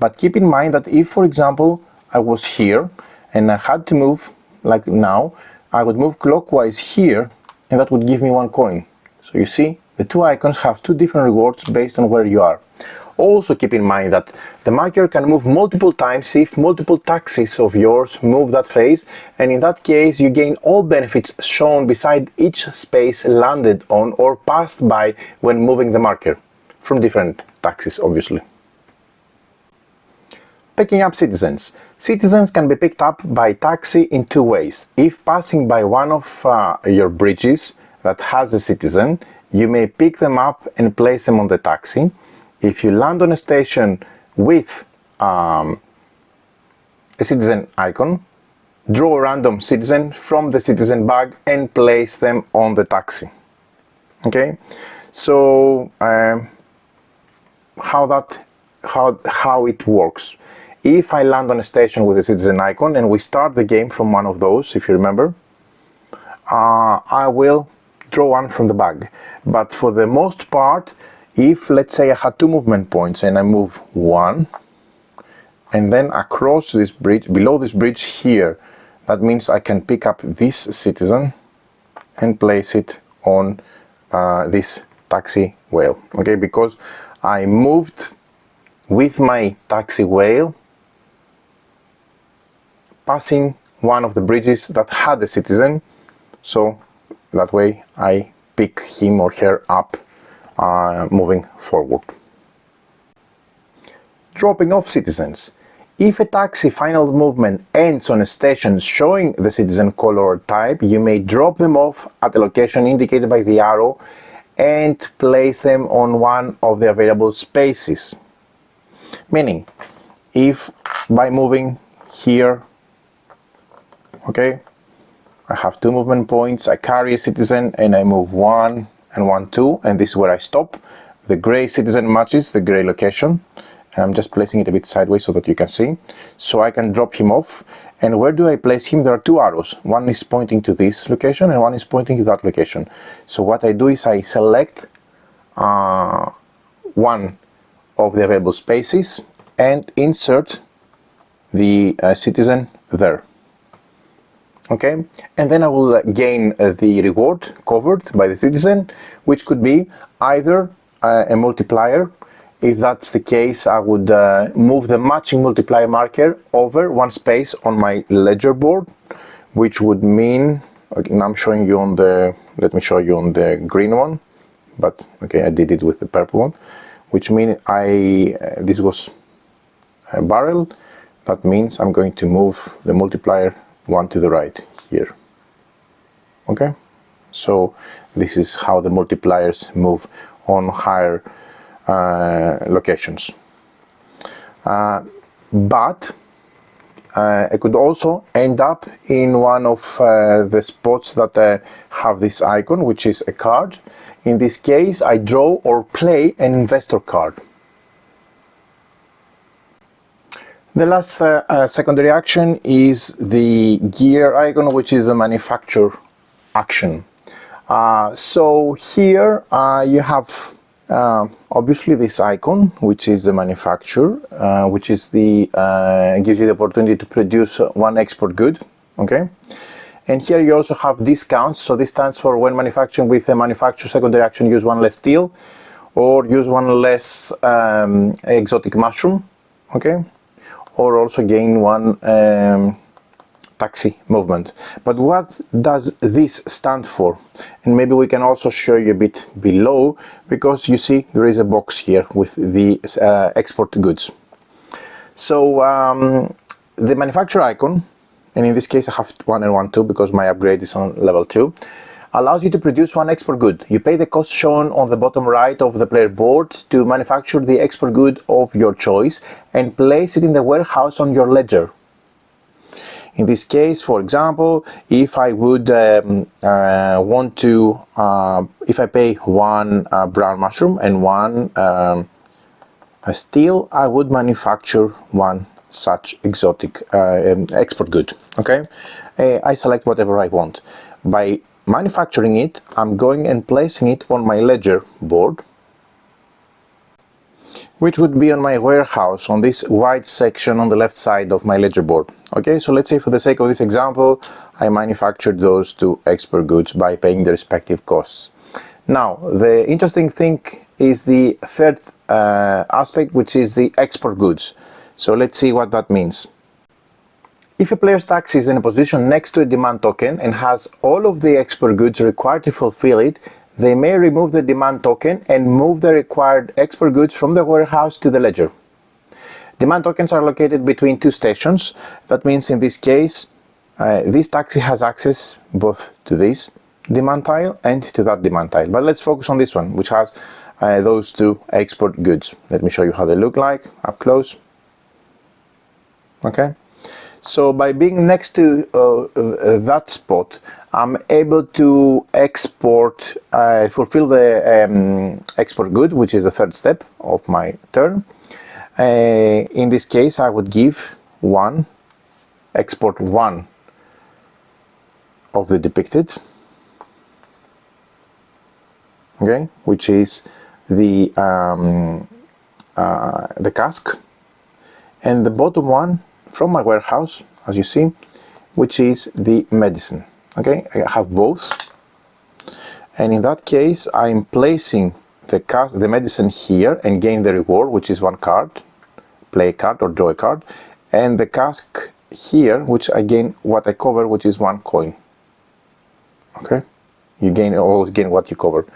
But keep in mind that if, for example, I was here and I had to move like now, I would move clockwise here and that would give me one coin. So you see, the two icons have two different rewards based on where you are. Also keep in mind that the marker can move multiple times if multiple taxis of yours move that phase, and in that case you gain all benefits shown beside each space landed on or passed by when moving the marker, from different taxis obviously. Picking up citizens. Citizens can be picked up by taxi in two ways. If passing by one of your bridges that has a citizen, you may pick them up and place them on the taxi. If you land on a station with a citizen icon, draw a random citizen from the citizen bag and place them on the taxi. Okay, so how it works. If I land on a station with a citizen icon and we start the game from one of those, if you remember, I will draw one from the bag. But for the most part, if let's say I had two movement points and I move one and then across this bridge, below this bridge here, that means I can pick up this citizen and place it on this taxi whale. Okay, because I moved with my taxi whale passing one of the bridges that had a citizen, so that way I pick him or her up moving forward. Dropping off citizens. If a taxi final movement ends on a station showing the citizen color or type, you may drop them off at a location indicated by the arrow and place them on one of the available spaces. Meaning, if by moving here, okay, I have two movement points, I carry a citizen and I move 1 and 1, 2, and this is where I stop. The gray citizen matches the gray location, and I'm just placing it a bit sideways so that you can see. So I can drop him off, and where do I place him? There are two arrows. One is pointing to this location and one is pointing to that location. So what I do is I select one of the available spaces and insert the citizen there. Okay, and then I will gain the reward covered by the citizen, which could be either a multiplier. If that's the case, I would move the matching multiplier marker over one space on my ledger board, which would mean, okay, now I'm showing you on the, let me show you on the green one, but okay, I did it with the purple one, which means this was a barrel. That means I'm going to move the multiplier one to the right here. Okay, so this is how the multipliers move on higher locations. But I could also end up in one of the spots that have this icon, which is a card. In this case, I draw or play an investor card. The last secondary action is the gear icon, which is the manufacture action. So here you have obviously this icon, which is the manufacture, which is the gives you the opportunity to produce one export good. okay? And here you also have discounts, so this stands for when manufacturing with a manufacturer secondary action, use one less steel, or use one less exotic mushroom, okay? Or also gain one taxi movement. But what does this stand for? And maybe we can also show you a bit below, because you see there is a box here with the export goods. So the manufacturer icon, and in this case I have 1 and 1 2 because my upgrade is on level 2, allows you to produce one export good. You pay the cost shown on the bottom right of the player board to manufacture the export good of your choice and place it in the warehouse on your ledger. In this case, for example, if I would want to, if I pay one brown mushroom and one steel, I would manufacture one such exotic export good, okay? I select whatever I want. By manufacturing it, I'm going and placing it on my ledger board, which would be on my warehouse on this white section on the left side of my ledger board. Okay, so let's say for the sake of this example, I manufactured those two export goods by paying the respective costs. Now, the interesting thing is the third aspect, which is the export goods. So let's see what that means. If a player's taxi is in a position next to a demand token and has all of the export goods required to fulfill it, they may remove the demand token and move the required export goods from the warehouse to the ledger. Demand tokens are located between two stations. That means in this case, this taxi has access both to this demand tile and to that demand tile. But let's focus on this one, which has those two export goods. Let me show you how they look like up close. Okay. So by being next to that spot, I'm able to export, fulfill the export good, which is the third step of my turn. In this case, I would give one, export one of the depicted, okay, which is the cask, and the bottom one from my warehouse, as you see, which is the medicine. Okay, I have both, and in that case I'm placing the medicine here and gain the reward, which is one card, play a card or draw a card, and the cask here, which I gain what I cover, which is one coin. Okay, you always gain what you cover.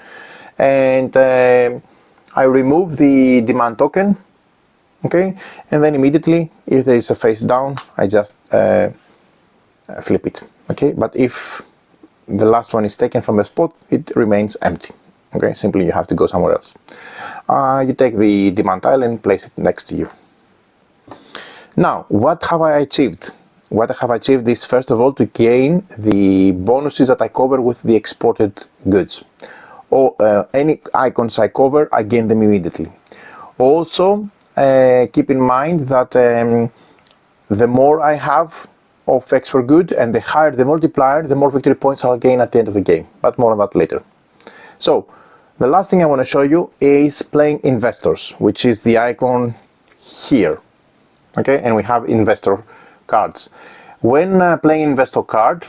And I remove the demand token, okay, and then immediately, if there is a face down, I just flip it. Okay, but if the last one is taken from a spot, it remains empty. Okay, simply you have to go somewhere else. You take the demand tile and place it next to you. Now, what have I achieved? What I have achieved is, first of all, to gain the bonuses that I cover with the exported goods. Or any icons I cover, I gain them immediately. Also, keep in mind that the more I have of export good and the higher the multiplier, the more victory points I'll gain at the end of the game, but more on that later. So the last thing I want to show you is playing investors, which is the icon here. Okay, and we have investor cards. When playing investor card,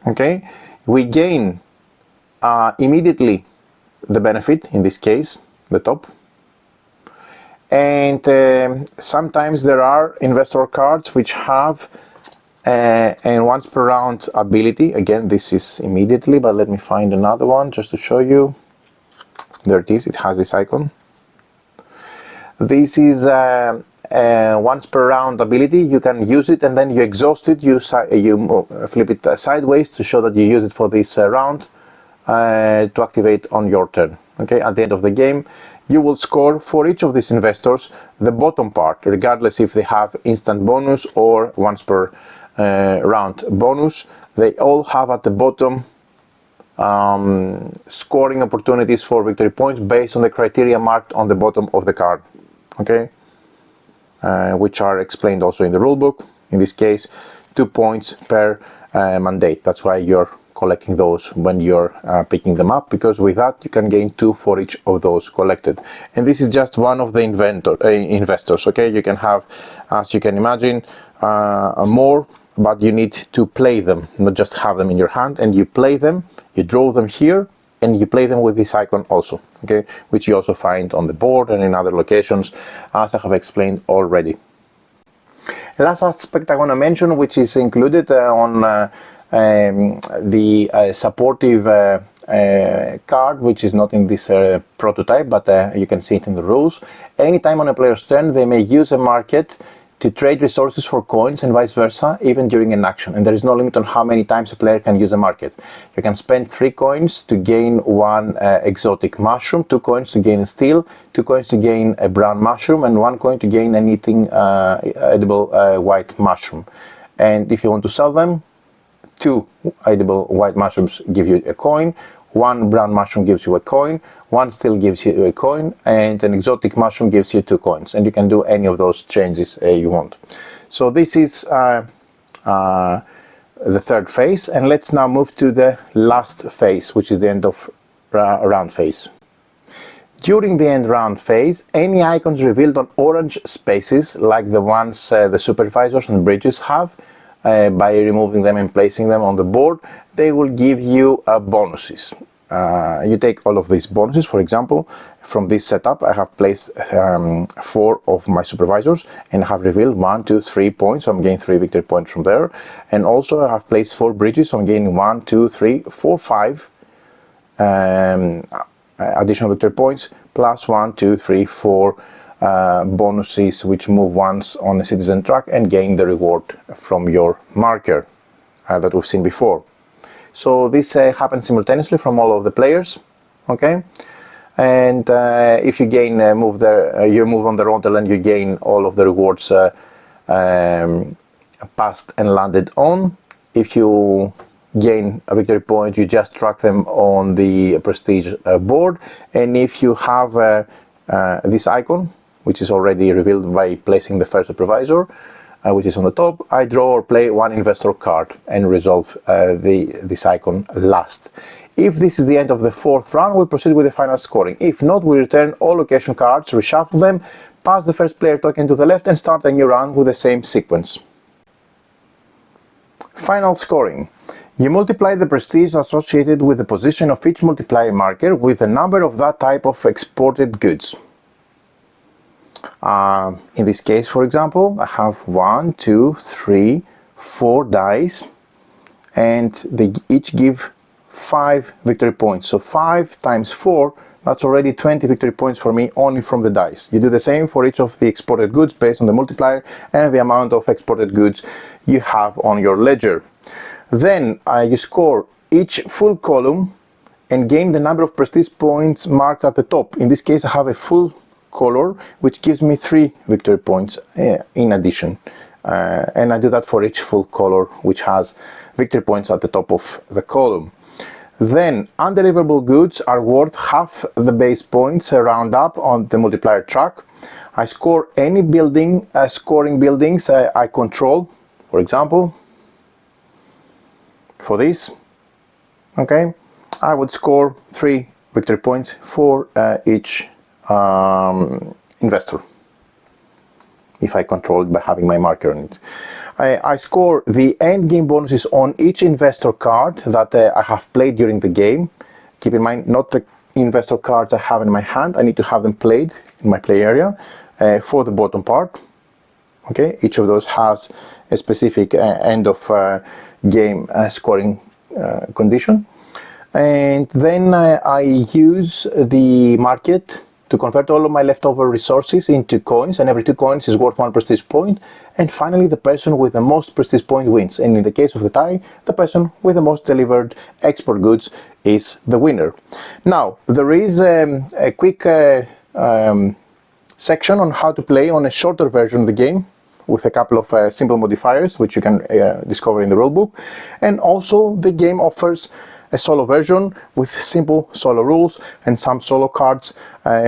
okay, we gain immediately the benefit, in this case the top, and sometimes there are investor cards which have and once per round ability. Again, this is immediately, but let me find another one just to show you. There it is, it has this icon. This is once per round ability. You can use it and then you exhaust it, you flip it sideways to show that you use it for this round to activate on your turn. Okay, at the end of the game, you will score for each of these investors the bottom part, regardless if they have instant bonus or once per round bonus. They all have at the bottom scoring opportunities for victory points based on the criteria marked on the bottom of the card. Okay, which are explained also in the rulebook. In this case, 2 points per mandate. That's why you're collecting those when you're picking them up, because with that you can gain 2 for each of those collected. And this is just one of the investors. Okay, you can have, as you can imagine, more but you need to play them, not just have them in your hand. And you play them, you draw them here, and you play them with this icon also, okay, which you also find on the board and in other locations, as I have explained already. The last aspect I want to mention, which is included on the supportive card, which is not in this prototype, but you can see it in the rules. Anytime on a player's turn, they may use a market to trade resources for coins and vice versa, even during an action. And there is no limit on how many times a player can use a market. You can spend 3 coins to gain 1 exotic mushroom, 2 coins to gain a steel, 2 coins to gain a brown mushroom, and 1 coin to gain an eating edible white mushroom. And if you want to sell them, 2 edible white mushrooms give you a coin, 1 brown mushroom gives you a coin, 1 still gives you a coin, and an exotic mushroom gives you 2 coins. And you can do any of those changes you want. So this is the 3rd phase, and let's now move to the last phase, which is the end of round phase. During the end round phase, any icons revealed on orange spaces, like the ones the supervisors and bridges have, by removing them and placing them on the board, they will give you bonuses. You take all of these bonuses. For example, from this setup, I have placed 4 of my supervisors and have revealed 1, 2, 3 points, so I'm gaining 3 victory points from there. And also I have placed 4 bridges, so I'm gaining 1, 2, 3, 4, 5 additional victory points, plus 1, 2, 3, 4 bonuses which move once on a citizen track and gain the reward from your marker that we've seen before. So this happens simultaneously from all of the players, okay? And if you gain move there, you move on the rondel and you gain all of the rewards passed and landed on. If you gain a victory point, you just track them on the prestige board. And if you have this icon, which is already revealed by placing the first supervisor, which is on the top, I draw or play 1 investor card and resolve this icon last. If this is the end of the 4th round, we proceed with the final scoring. If not, we return all location cards, reshuffle them, pass the first player token to the left, and start a new round with the same sequence. Final scoring. You multiply the prestige associated with the position of each multiplier marker with the number of that type of exported goods. In this case, for example, I have 1, 2, 3, 4 dice, and they each give 5 victory points. So 5 times 4, that's already 20 victory points for me only from the dice. You do the same for each of the exported goods based on the multiplier and the amount of exported goods you have on your ledger. Then you score each full column and gain the number of prestige points marked at the top. In this case, I have a full color, which gives me 3 victory points in addition. And I do that for each full color, which has victory points at the top of the column. Then undeliverable goods are worth half the base points, round up on the multiplier track. I score any building, scoring buildings I control. For example, for this, okay, I would score 3 victory points for each investor, if I control it by having my marker on it. I score the end game bonuses on each investor card that I have played during the game. Keep in mind, not the investor cards I have in my hand. I need to have them played in my play area for the bottom part. Okay, each of those has a specific end of game scoring condition. And then I use the market to convert all of my leftover resources into coins, and every 2 coins is worth 1 prestige point. And finally, the person with the most prestige point wins. And in the case of the tie, the person with the most delivered export goods is the winner. Now, there is a quick section on how to play on a shorter version of the game with a couple of simple modifiers, which you can discover in the rulebook. And also, the game offers a solo version with simple solo rules and some solo cards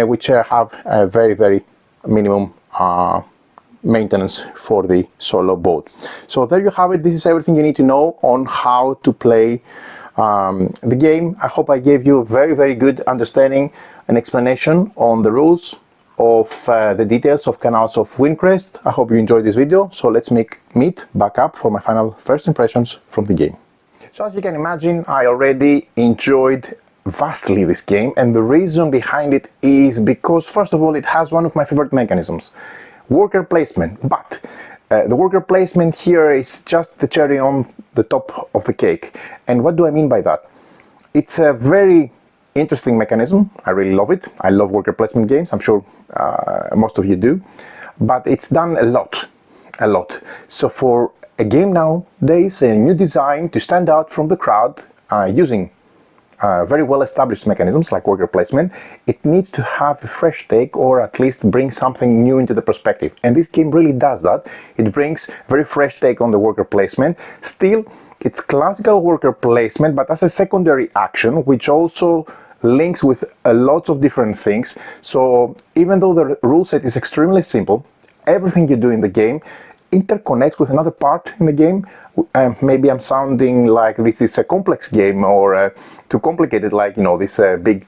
which have a very, very minimum maintenance for the solo board. So there you have it. This is everything you need to know on how to play the game. I hope I gave you a very, very good understanding and explanation on the rules, of the details of Canals of Windcrest. I hope you enjoyed this video, so let's meet back up for my final first impressions from the game. So as you can imagine, I already enjoyed vastly this game, and the reason behind it is because, first of all, it has one of my favorite mechanisms, worker placement. But the worker placement here is just the cherry on the top of the cake. And what do I mean by that? It's a very interesting mechanism. I really love it. I love worker placement games. I'm sure most of you do. But it's done a lot. So for a game nowadays, a new design to stand out from the crowd using very well established mechanisms like worker placement, it needs to have a fresh take, or at least bring something new into the perspective. And this game really does that. It brings very fresh take on the worker placement. Still, it's classical worker placement, but as a secondary action, which also links with a lot of different things. So even though the rule set is extremely simple, everything you do in the game interconnects with another part in the game. Maybe I'm sounding like this is a complex game, or too complicated, like, you know, this big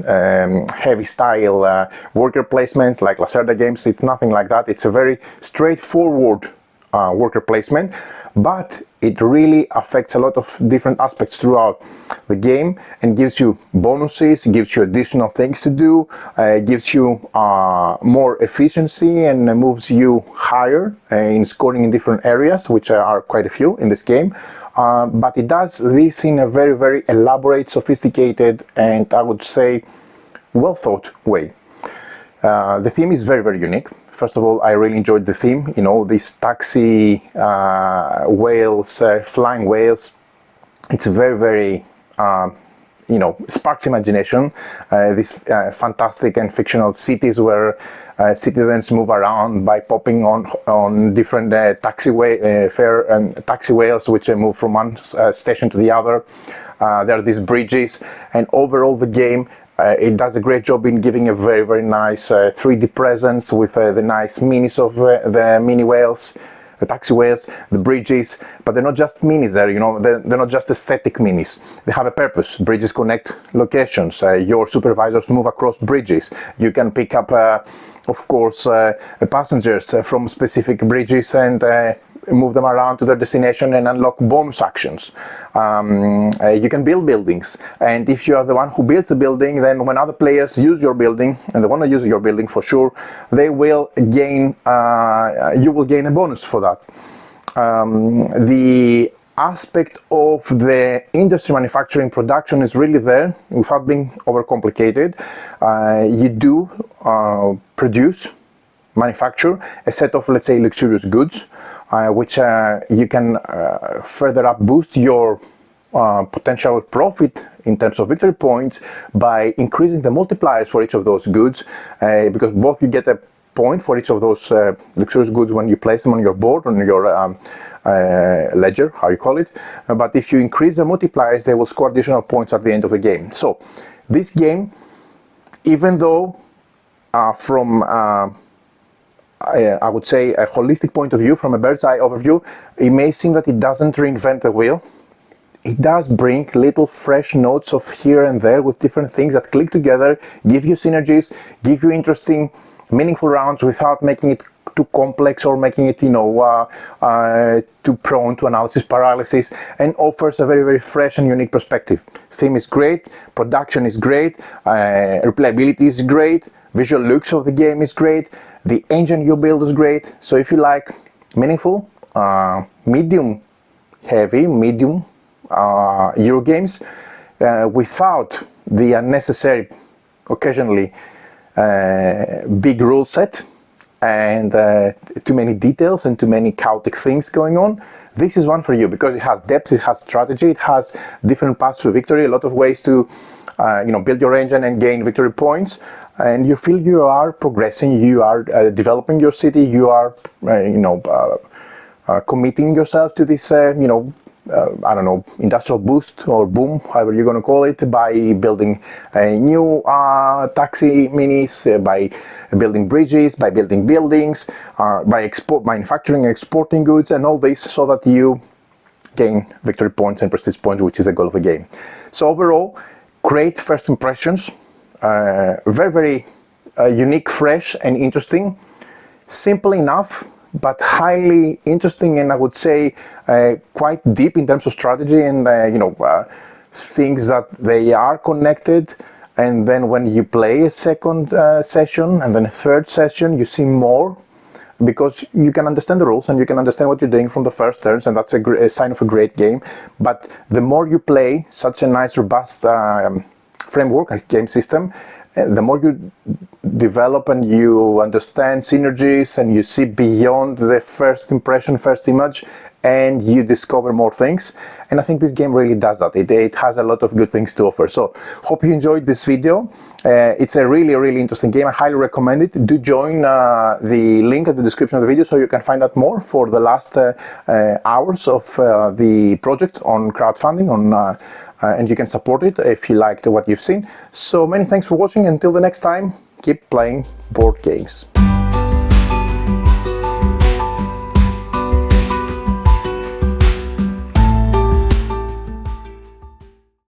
heavy style worker placement like Lacerda games. It's nothing like that. It's a very straightforward worker placement, but it really affects a lot of different aspects throughout the game and gives you bonuses, gives you additional things to do, gives you more efficiency, and moves you higher in scoring in different areas, which are quite a few in this game. But it does this in a very, very elaborate, sophisticated, and I would say well thought way. The theme is very, very unique. First of all, I really enjoyed the theme, you know, these taxi whales, flying whales. It's very, very, you know, sparks imagination. These fantastic and fictional cities where citizens move around by popping on different taxi whales, which move from one station to the other. There are these bridges, and overall the game, it does a great job in giving a very, very nice 3D presence with the nice minis of the mini whales, the taxi whales, the bridges. But they're not just minis there, you know, they're not just aesthetic minis. They have a purpose. Bridges connect locations. Your supervisors move across bridges. You can pick up, of course, passengers from specific bridges and move them around to their destination and unlock bonus actions. You can build buildings, and if you are the one who builds a building, then when other players use your building, and they want to use your building for sure, they will gain, you will gain a bonus for that. The aspect of the industry manufacturing production is really there without being overcomplicated. You do manufacture a set of, let's say, luxurious goods, which you can further up boost your potential profit in terms of victory points by increasing the multipliers for each of those goods, because both you get a point for each of those luxurious goods when you place them on your board, on your ledger, how you call it. But if you increase the multipliers, they will score additional points at the end of the game. So this game, even though from I would say a holistic point of view, from a bird's eye overview, it may seem that it doesn't reinvent the wheel. It does bring little fresh notes of here and there with different things that click together, give you synergies, give you interesting, meaningful rounds without making it too complex or making it, you know, too prone to analysis paralysis, and offers a very, very fresh and unique perspective. Theme is great, production is great, replayability is great, visual looks of the game is great, the engine you build is great. So if you like meaningful, medium heavy, medium Euro games without the unnecessary, occasionally big rule set and too many details and too many chaotic things going on, this is one for you, because it has depth, it has strategy, it has different paths to victory, a lot of ways to you know, build your engine and gain victory points, and you feel you are progressing, you are developing your city, you are you know, committing yourself to this you know, I don't know, industrial boost or boom, however you're going to call it, by building new taxi minis, by building bridges, by building buildings, by manufacturing and exporting goods, and all this, so that you gain victory points and prestige points, which is the goal of the game. So overall, great first impressions, very, very unique, fresh and interesting. Simple enough, but highly interesting, and I would say quite deep in terms of strategy and things that they are connected. And then when you play a second session and then a third session, you see more, because you can understand the rules and you can understand what you're doing from the first turns, and that's a sign of a great game. But the more you play such a nice, robust framework and game system, the more you develop and you understand synergies and you see beyond the first impression, first image, and you discover more things. And I think this game really does that. It has a lot of good things to offer. So hope you enjoyed this video. It's a really, really interesting game. I highly recommend it. Do join the link at the description of the video so you can find out more for the last hours of the project on crowdfunding, and you can support it if you liked what you've seen. So many thanks for watching. Until the next time, keep playing board games.